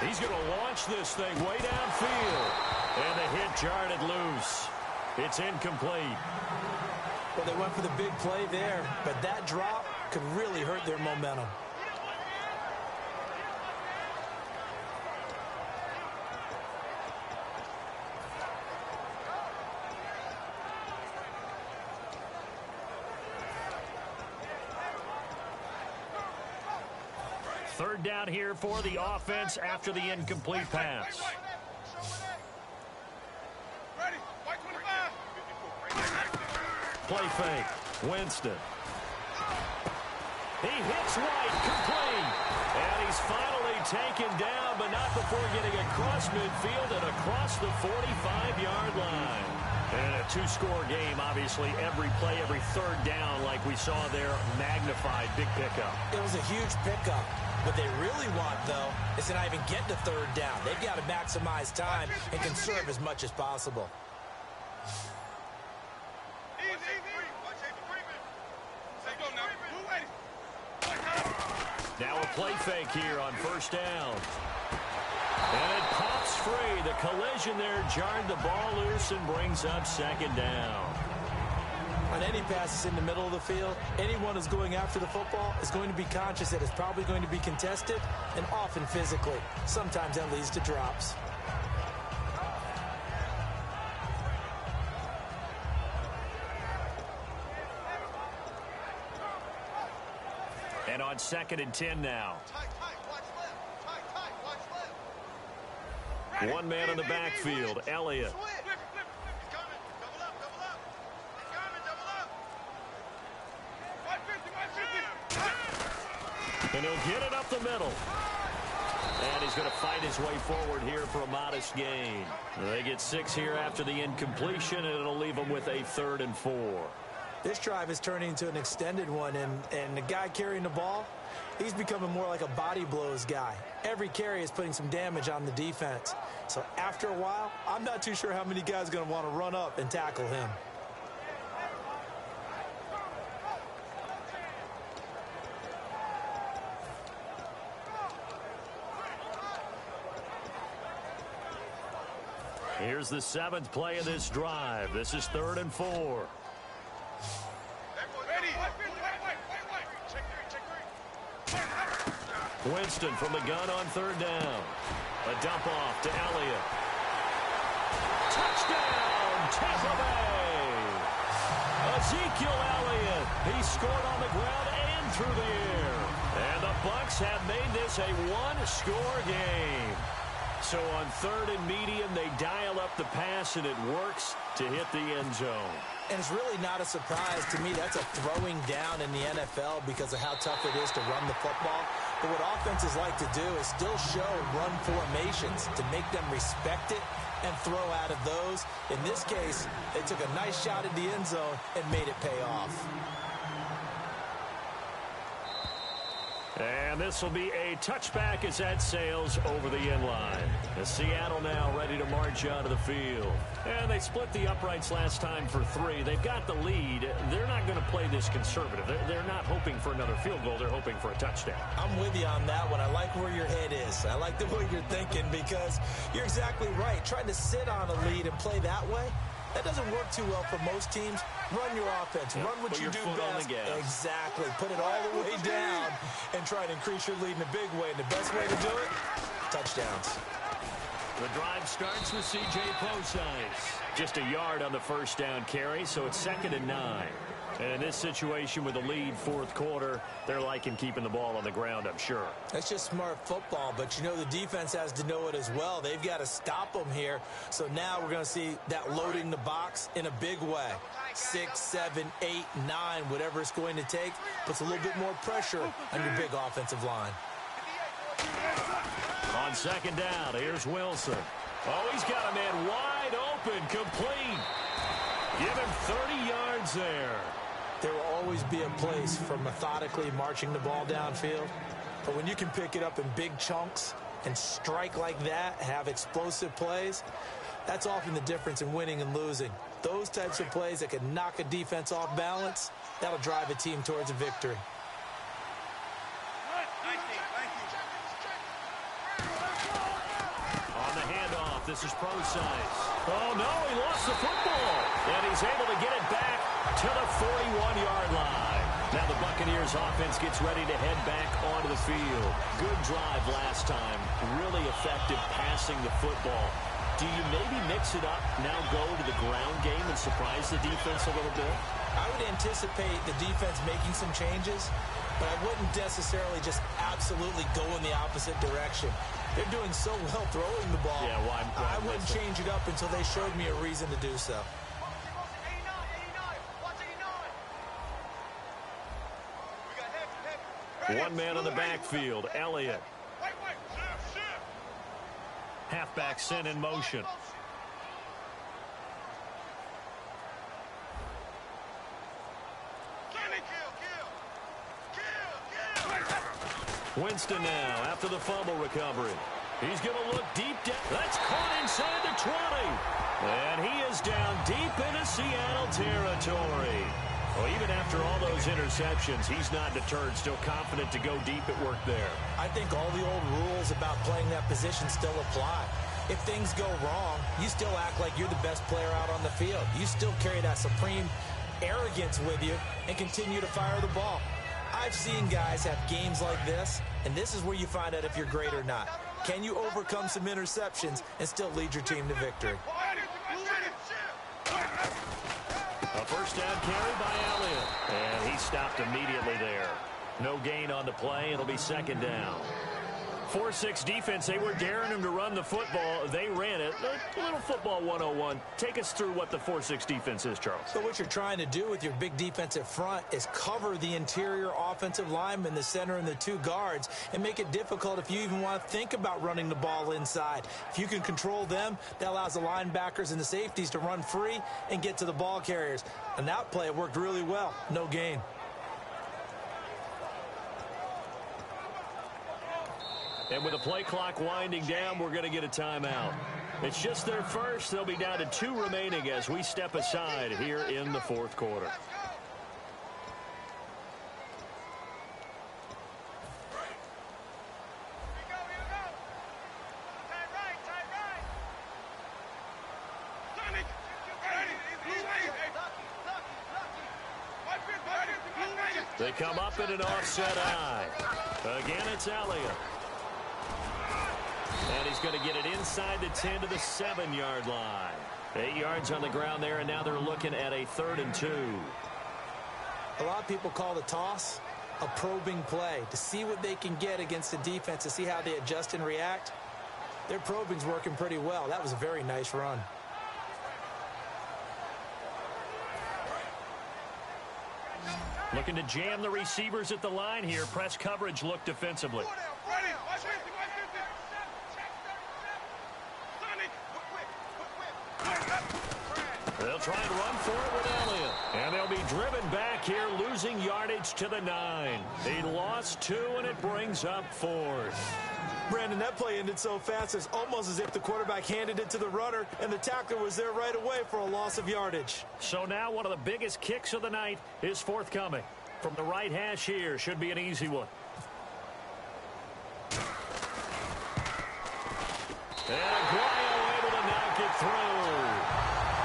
Speaker 3: He's going to launch this thing way downfield. And the hit jarred it loose. It's incomplete.
Speaker 4: Well, they went for the big play there, but that drop could really hurt their momentum.
Speaker 3: Third down here for the offense after the incomplete pass. Play fake. Winston. He hits White, complete. And he's finally taken down, but not before getting across midfield and across the 45-yard line. And a two-score game, obviously, every play, every third down, like we saw there, magnified, big pickup.
Speaker 4: It was a huge pickup. What they really want, though, is to not even get to third down. They've got to maximize time and conserve as much as possible.
Speaker 3: Now a play fake here on first down. And it pops free. The collision there jarred the ball loose and brings up second down.
Speaker 4: On any passes in the middle of the field, anyone who's going after the football is going to be conscious that it's probably going to be contested and often physically. Sometimes that leads to drops.
Speaker 3: And on 2nd and 10 now. One man in the backfield, Elliott. And he'll get it up the middle. And he's going to fight his way forward here for a modest gain. They get 6 here after the incompletion, and it'll leave them with a 3rd and 4.
Speaker 4: This drive is turning into an extended one, and the guy carrying the ball, he's becoming more like a body blows guy. Every carry is putting some damage on the defense. So after a while, I'm not too sure how many guys are going to want to run up and tackle him.
Speaker 3: Here's the 7th play of this drive. This is 3rd and 4. Winston from the gun on 3rd down. A dump off to Elliott. Touchdown, Tampa Bay! Ezekiel Elliott. He scored on the ground and through the air. And the Bucs have made this a one-score game. So on 3rd and medium, they dial up the pass, and it works to hit the end zone.
Speaker 4: And it's really not a surprise to me. That's a throwing down in the NFL because of how tough it is to run the football. But what offenses like to do is still show run formations to make them respect it and throw out of those. In this case, they took a nice shot at the end zone and made it pay off.
Speaker 3: And this will be a touchback as that sails over the end line. The Seattle now ready to march out of the field. And they split the uprights last time for 3. They've got the lead. They're not going to play this conservative. They're not hoping for another field goal. They're hoping for a touchdown.
Speaker 4: I'm with you on that one. I like where your head is. I like the way you're thinking because you're exactly right. Trying to sit on a lead and play that way, that doesn't work too well for most teams. Run your offense. Run what you do best. Exactly. Put it all the way down and try to increase your lead in a big way. And the best way to do it, touchdowns.
Speaker 3: The drive starts with C.J. Posice. Just a yard on the first down carry, so it's 2nd and 9. And in this situation with the lead 4th quarter, they're liking keeping the ball on the ground, I'm sure.
Speaker 4: That's just smart football, but you know the defense has to know it as well. They've got to stop them here. So now we're going to see that loading the box in a big way. 6, 7, 8, 9, whatever it's going to take, puts a little bit more pressure on your big offensive line.
Speaker 3: On 2nd down, here's Wilson. Oh, he's got a man wide open, complete. Give him 30 yards there.
Speaker 4: There will always be a place for methodically marching the ball downfield. But when you can pick it up in big chunks and strike like that, have explosive plays, that's often the difference in winning and losing. Those types of plays that can knock a defense off balance, that'll drive a team towards a victory.
Speaker 3: On the handoff, this is Posice. Oh, no, he lost the football. And he's able to get it back to the 41-yard line. Now the Buccaneers offense gets ready to head back onto the field. Good drive last time. Really effective passing the football. Do you maybe mix it up, now go to the ground game and surprise the defense a little bit?
Speaker 4: I would anticipate the defense making some changes, but I wouldn't necessarily just absolutely go in the opposite direction. They're doing so well throwing the ball.
Speaker 3: Yeah, why
Speaker 4: I wouldn't change it up until they showed me a reason to do so.
Speaker 3: One man on the backfield, Elliott. Halfback sent in motion. Winston now after the fumble recovery. He's going to look deep down. That's caught inside the 20. And he is down deep into Seattle territory. Well, even after all those interceptions, he's not deterred, still confident to go deep at work there.
Speaker 4: I think all the old rules about playing that position still apply. If things go wrong, you still act like you're the best player out on the field. You still carry that supreme arrogance with you and continue to fire the ball. I've seen guys have games like this, and this is where you find out if you're great or not. Can you overcome some interceptions and still lead your team to victory?
Speaker 3: A first down carry by Elliott. And he stopped immediately there. No gain on the play. It'll be second down. 4-6 defense, they were daring him to run the football. They ran it. A little football 101. Take us through what the 4-6 defense is, Charles.
Speaker 4: So what you're trying to do with your big defensive front is cover the interior offensive lineman, the center, and the two guards, and make it difficult if you even want to think about running the ball inside. If you can control them, that allows the linebackers and the safeties to run free and get to the ball carriers. And that play worked really well. No gain.
Speaker 3: And with the play clock winding down, we're going to get a timeout. It's just their first. They'll be down to 2 remaining as we step aside here in the fourth quarter. They come up in an offset eye. Again, it's Elliott. And he's going to get it inside the 10 to the 7-yard line. 8 yards on the ground there, and now they're looking at a 3rd and 2.
Speaker 4: A lot of people call the toss a probing play to see what they can get against the defense, to see how they adjust and react. Their probing's working pretty well. That was a very nice run.
Speaker 3: Looking to jam the receivers at the line here. Press coverage look defensively. They'll try and run for it with Elliott. And they'll be driven back here, losing yardage to the 9. He lost 2, and it brings up 4th.
Speaker 4: Brandon, that play ended so fast, it's almost as if the quarterback handed it to the runner, and the tackler was there right away for a loss of yardage.
Speaker 3: So now one of the biggest kicks of the night is forthcoming. From the right hash here, should be an easy one. And Aguayo able to knock it through.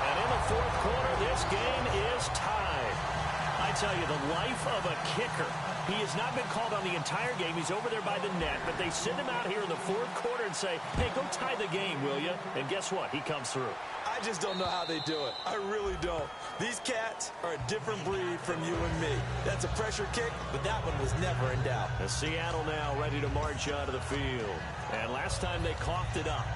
Speaker 3: And in the fourth quarter, this game is tied. I tell you, the life of a kicker. He has not been called on the entire game. He's over there by the net, but they send him out here in the fourth quarter and say, hey, go tie the game, will you? And guess what? He comes through.
Speaker 4: I just don't know how they do it. I really don't. These cats are a different breed from you and me. That's a pressure kick, but that one was never in doubt.
Speaker 3: And Seattle now ready to march onto the field. And last time they coughed it up,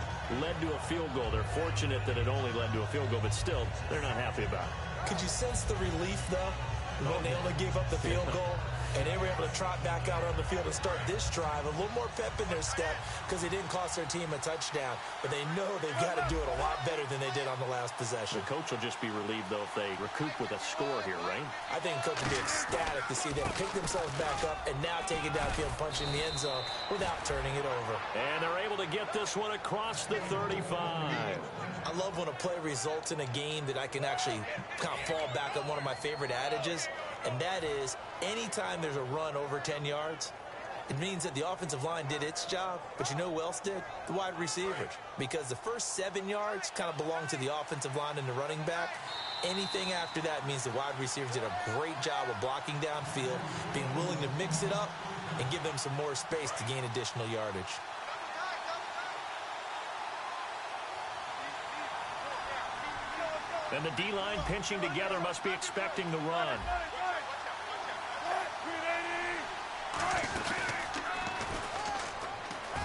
Speaker 3: led to a field goal. They're fortunate that it only led to a field goal, but still, they're not happy about it.
Speaker 4: Could you sense the relief, though, when they only gave up the field goal? And they were able to trot back out on the field and start this drive. A little more pep in their step because they didn't cost their team a touchdown. But they know they've got to do it a lot better than they did on the last possession.
Speaker 3: The coach will just be relieved, though, if they recoup with a score here, right?
Speaker 4: I think the coach will be ecstatic to see them pick themselves back up and now take it downfield, punching the end zone without turning it over.
Speaker 3: And they're able to get this one across the 35.
Speaker 4: I love when a play results in a game that I can actually kind of fall back on one of my favorite adages, and that is anytime there's a run over 10 yards, it means that the offensive line did its job, but you know who else did? The wide receivers. Because the first 7 yards kind of belong to the offensive line and the running back. Anything after that means the wide receivers did a great job of blocking downfield, being willing to mix it up, and give them some more space to gain additional yardage.
Speaker 3: And the D-line pinching together must be expecting the run.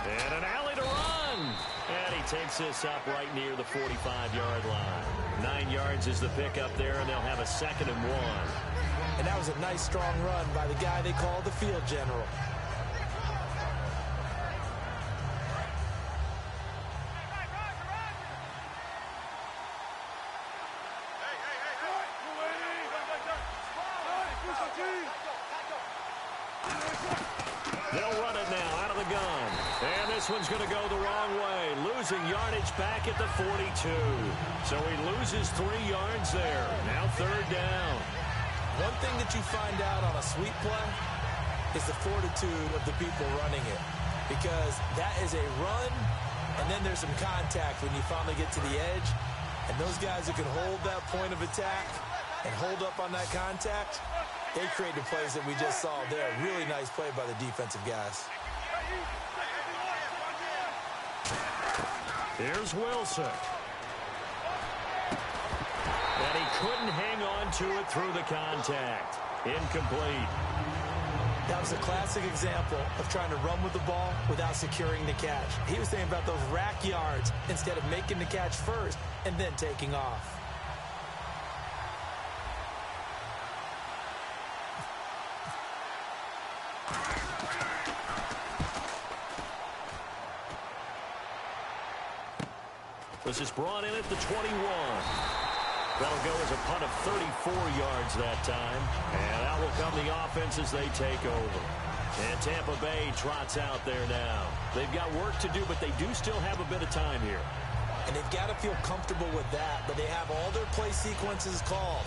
Speaker 3: And an alley to run. And he takes this up right near the 45-yard line. 9 yards is the pickup there, and they'll have a 2nd and 1.
Speaker 4: And that was a nice, strong run by the guy they call the field general.
Speaker 3: They'll run it now out of the gun. And this one's going to go the wrong way. Losing yardage back at the 42. So he loses 3 yards there. Now 3rd down.
Speaker 4: One thing that you find out on a sweep play is the fortitude of the people running it. Because that is a run, and then there's some contact when you finally get to the edge. And those guys who can hold that point of attack and hold up on that contact, they create the plays that we just saw there. Really nice play by the defensive guys.
Speaker 3: Here's Wilson. And he couldn't hang on to it through the contact. Incomplete.
Speaker 4: That was a classic example of trying to run with the ball without securing the catch. He was thinking about those rack yards instead of making the catch first and then taking off.
Speaker 3: This is brought in at the 21. That'll go as a punt of 34 yards that time. And out will come the offense as they take over. And Tampa Bay trots out there now. They've got work to do, but they do still have a bit of time here.
Speaker 4: And they've got to feel comfortable with that, but they have all their play sequences called.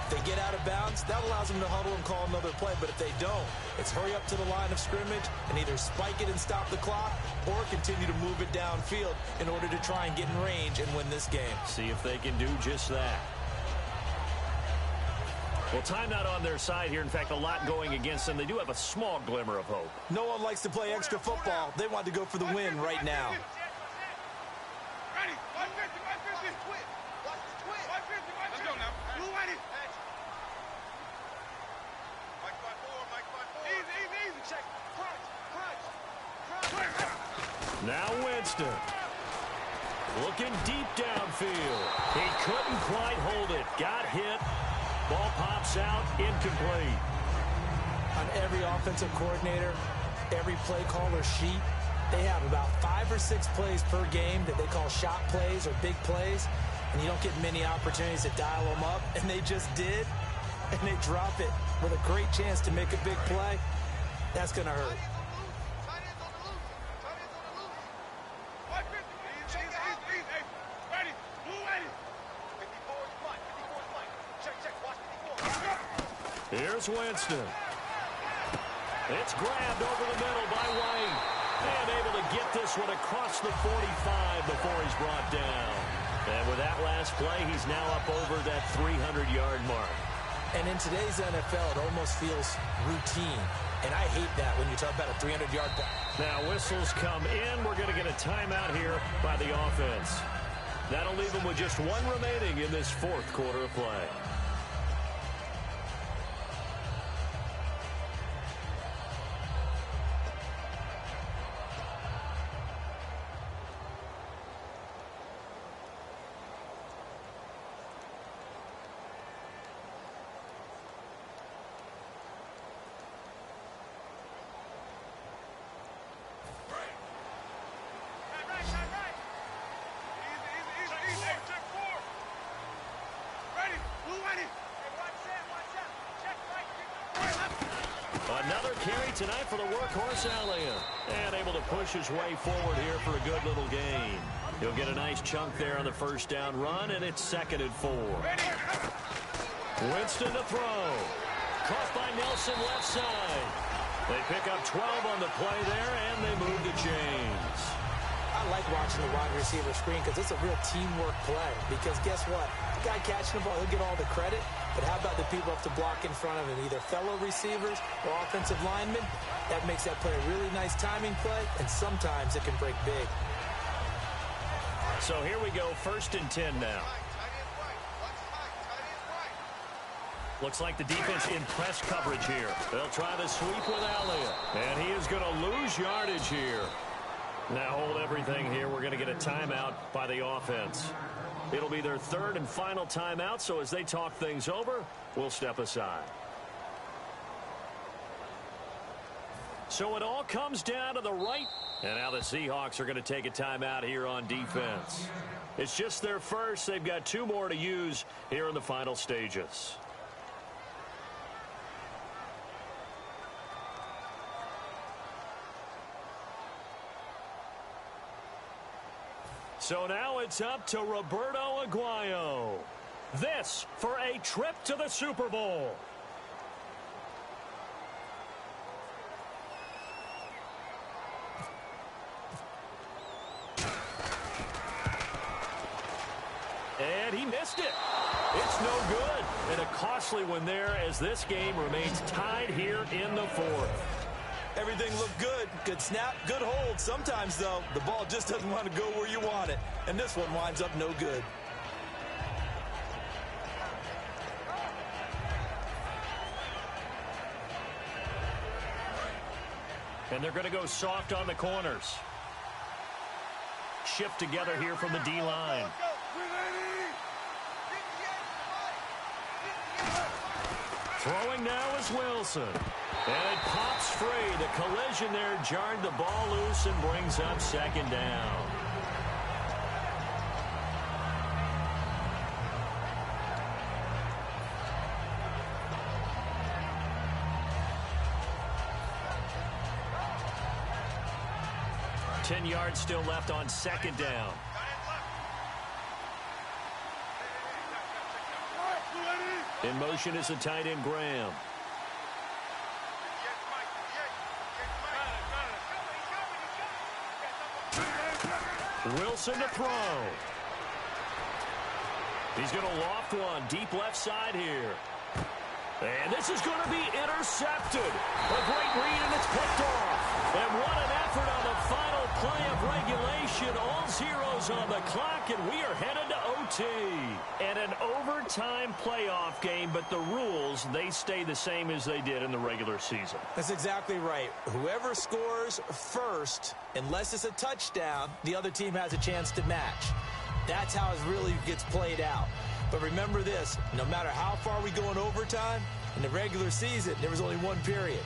Speaker 4: If they get out of bounds, that allows them to huddle and call another play. But if they don't, it's hurry up to the line of scrimmage and either spike it and stop the clock or continue to move it downfield in order to try and get in range and win this game.
Speaker 3: See if they can do just that. Well, timeout on their side here. In fact, a lot going against them. They do have a small glimmer of hope.
Speaker 4: No one likes to play extra football. They want to go for the win right now.
Speaker 1: Ready? 150, 150. Watch the twist. 150, 150. Let's go now. Blue ready. Mike 5-4, Mike 5-4. Easy. Check. Crunch.
Speaker 3: Now Winston. Looking deep downfield. He couldn't quite hold it. Got hit. Ball pops out, incomplete.
Speaker 4: On every offensive coordinator, every play caller sheet, they have about 5 or 6 plays per game that they call shot plays or big plays, and you don't get many opportunities to dial them up, and they just did, and they drop it with a great chance to make a big play. That's going to hurt.
Speaker 3: Here's Winston. It's grabbed over the middle by White. And able to get this one across the 45 before he's brought down. And with that last play, he's now up over that 300-yard mark.
Speaker 4: And in today's NFL, it almost feels routine. And I hate that when you talk about a 300-yard play.
Speaker 3: Now whistles come in. We're going to get a timeout here by the offense. That'll leave them with just 1 remaining in this 4th quarter of play. Another carry tonight for the workhorse Elliott. And able to push his way forward here for a good little gain. He'll get a nice chunk there on the 1st down run, and it's 2nd and 4. Winston to throw. Caught by Nelson left side. They pick up 12 on the play there, and they move the chains.
Speaker 4: I like watching the wide receiver screen because it's a real teamwork play. Because guess what? The guy catching the ball, he'll get all the credit. But how about the people up to block in front of him, either fellow receivers or offensive linemen? That makes that play a really nice timing play, and sometimes it can break big.
Speaker 3: So here we go, 1st and 10 now. Looks like the defense in press coverage here. They'll try the sweep with Elliott. And he is going to lose yardage here. Now hold everything here. We're going to get a timeout by the offense. It'll be their 3rd and final timeout, so as they talk things over, we'll step aside. So it all comes down to the right. And now the Seahawks are going to take a timeout here on defense. It's just their first. They've got 2 more to use here in the final stages. So now it's up to Roberto Aguayo. This for a trip to the Super Bowl. And he missed it. It's no good. And a costly one there as this game remains tied here in the fourth.
Speaker 4: Everything looked good. Good snap, good hold. Sometimes, though, the ball just doesn't want to go where you want it. And this one winds up no good.
Speaker 3: And they're going to go soft on the corners. Shift together here from the D-line. Throwing now is Wilson. And it pops free. The collision there jarred the ball loose and brings up second down. Yards still left on second down. In motion is the tight end Graham. Wilson to throw. He's going to loft one deep left side here. And this is going to be intercepted. A great read, and it's picked off. And what an effort on the final play of regulation. All zeros on the clock, and we are headed to OT. And an overtime playoff game, but the rules, they stay the same as they did in the regular season.
Speaker 4: That's exactly right. Whoever scores first, unless it's a touchdown, the other team has a chance to match. That's how it really gets played out. But remember this, no matter how far we go in overtime, in the regular season, there was only one period.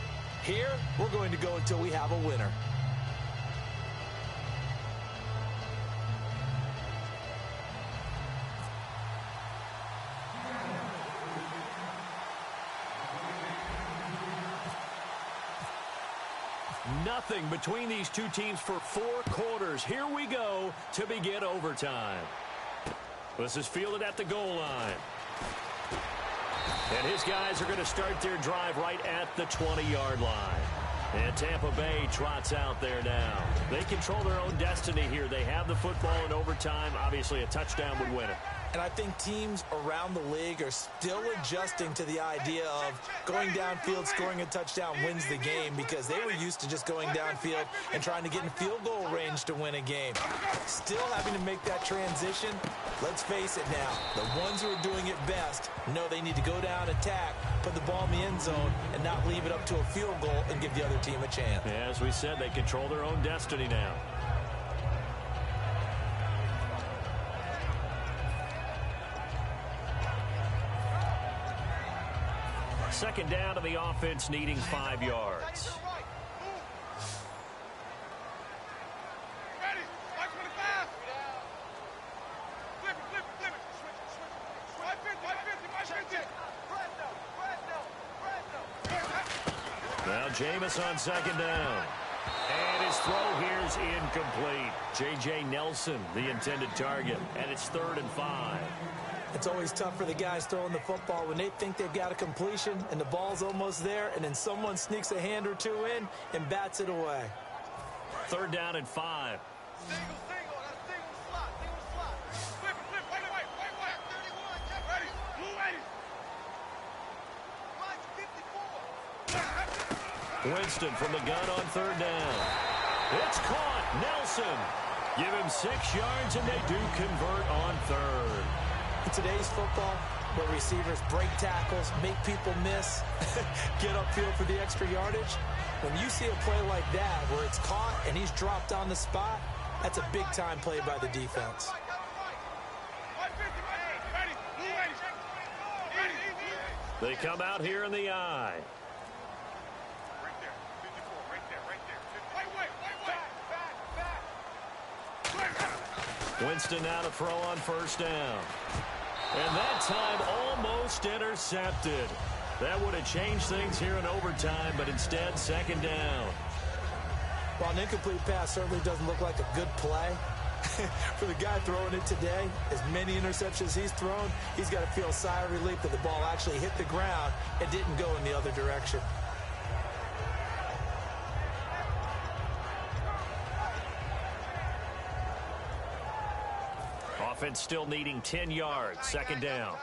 Speaker 4: Here, we're going to go until we have a winner.
Speaker 3: Nothing between these two teams for 4 quarters. Here we go to begin overtime. This is fielded at the goal line. And his guys are going to start their drive right at the 20-yard line. And Tampa Bay trots out there now. They control their own destiny here. They have the football in overtime. Obviously, a touchdown would win it.
Speaker 4: And I think teams around the league are still adjusting to the idea of going downfield, scoring a touchdown wins the game, because they were used to just going downfield and trying to get in field goal range to win a game. Still having to make that transition. Let's face it now, the ones who are doing it best know they need to go down, attack, put the ball in the end zone, and not leave it up to a field goal and give the other team a chance.
Speaker 3: Yeah, as we said, they control their own destiny now. Second down to the offense, needing 5 yards.
Speaker 1: Ready? 525. Flip it. Switch it. 550.
Speaker 3: Now Jameis on second down. And his throw here is incomplete. J.J. Nelson, the intended target. And it's 3rd and 5.
Speaker 4: It's always tough for the guys throwing the football when they think they've got a completion and the ball's almost there, and then someone sneaks a hand or two in and bats it away.
Speaker 3: 3rd down and 5.
Speaker 1: Single slot. Flip, white. 31, get ready. Blue 80. Mine's 54.
Speaker 3: Winston from the gun on 3rd down. It's caught. Nelson. Give him 6 yards, and they do convert on 3rd.
Speaker 4: In today's football, where receivers break tackles, make people miss, get upfield for the extra yardage, when you see a play like that where it's caught and he's dropped on the spot, that's a big-time play by the defense.
Speaker 3: They come out here in the eye.
Speaker 1: Right there. 54, right there.
Speaker 3: Winston now to throw on 1st down. And that time almost intercepted. That would have changed things here in overtime, but instead 2nd down.
Speaker 4: While an incomplete pass certainly doesn't look like a good play, For the guy throwing it today, as many interceptions he's thrown, he's got to feel a sigh of relief that the ball actually hit the ground and didn't go in the other direction.
Speaker 3: Offense still needing 10 yards. Second down.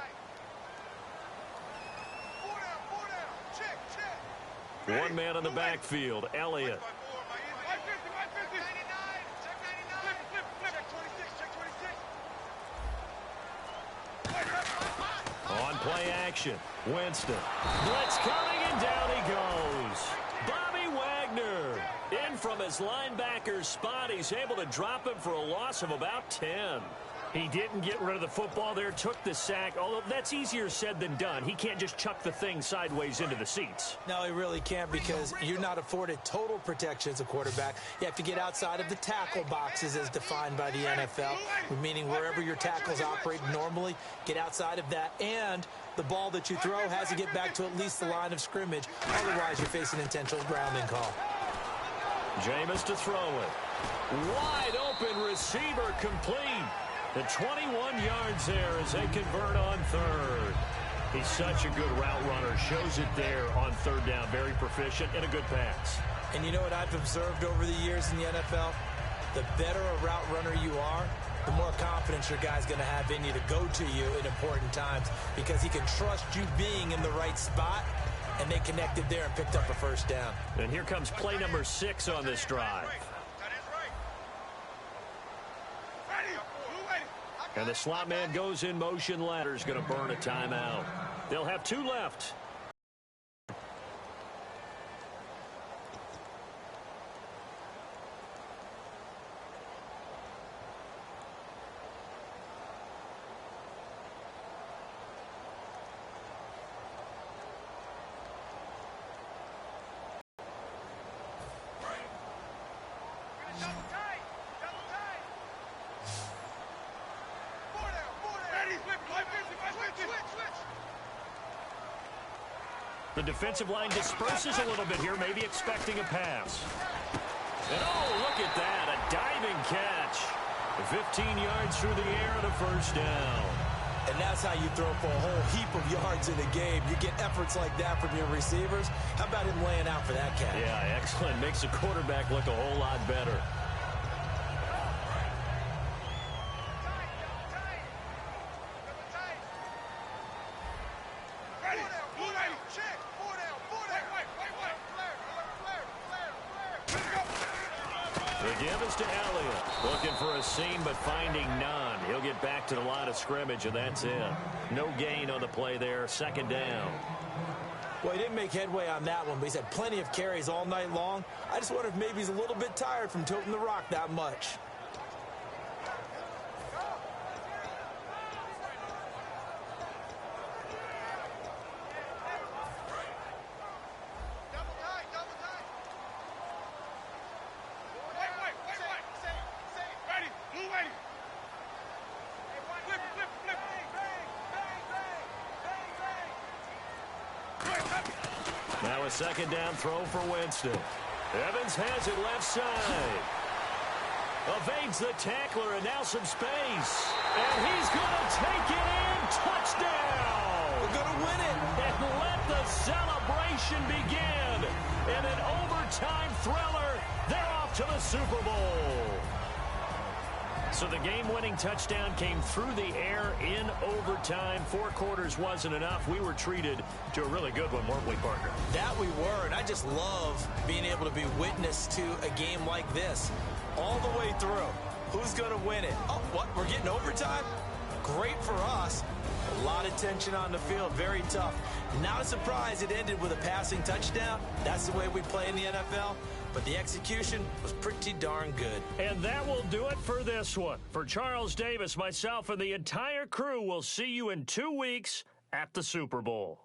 Speaker 3: One man in the backfield, Elliott. On play action, Winston. Blitz coming, and down he goes. Bobby Wagner in from his linebacker's spot. He's able to drop him for a loss of about 10. He didn't get rid of the football there, took the sack, although that's easier said than done. He can't just chuck the thing sideways into the seats.
Speaker 4: No, he really can't, because you're not afforded total protection as a quarterback. You have to get outside of the tackle boxes as defined by the NFL, meaning wherever your tackles operate normally, get outside of that, and the ball that you throw has to get back to at least the line of scrimmage. Otherwise, you're facing intentional grounding call.
Speaker 3: Jameis to throw it. Wide open receiver, complete. The 21 yards there as they convert on third. He's such a good route runner. Shows it there on third down. Very proficient and a good pass.
Speaker 4: And you know what I've observed over the years in the NFL? The better a route runner you are, the more confidence your guy's going to have in you to go to you in important times, because he can trust you being in the right spot, and they connected there and picked up a first down.
Speaker 3: And here comes play number 6 on this drive. And the slot man goes in motion. Ladder's going to burn a timeout. They'll have 2 left. The defensive line disperses a little bit here, maybe expecting a pass. And oh, look at that, a diving catch. 15 yards through the air and a first down.
Speaker 4: And that's how you throw for a whole heap of yards in a game. You get efforts like that from your receivers. How about him laying out for that catch?
Speaker 3: Yeah, excellent. Makes the quarterback look a whole lot better. The give is to Elliott. Looking for a seam, but finding none. He'll get back to the line of scrimmage, and that's it. No gain on the play there. Second down.
Speaker 4: Well, he didn't make headway on that one, but he's had plenty of carries all night long. I just wonder if maybe he's a little bit tired from toting the rock that much.
Speaker 3: Now a second down throw for Winston. Evans has it left side. Evades the tackler, and now some space. And he's going to take it in. Touchdown!
Speaker 4: We're going to win it.
Speaker 3: And let the celebration begin. In an overtime thriller, they're off to the Super Bowl. So the game-winning touchdown came through the air in overtime. 4 quarters wasn't enough. We were treated to a really good one, weren't we, partner?
Speaker 4: That we were, and I just love being able to be witness to a game like this all the way through. Who's going to win it? Oh, what? We're getting overtime? Great for us. A lot of tension on the field. Very tough. Not a surprise it ended with a passing touchdown. That's the way we play in the NFL. But the execution was pretty darn good.
Speaker 3: And that will do it for this one. For Charles Davis, myself, and the entire crew, we'll see you in 2 weeks at the Super Bowl.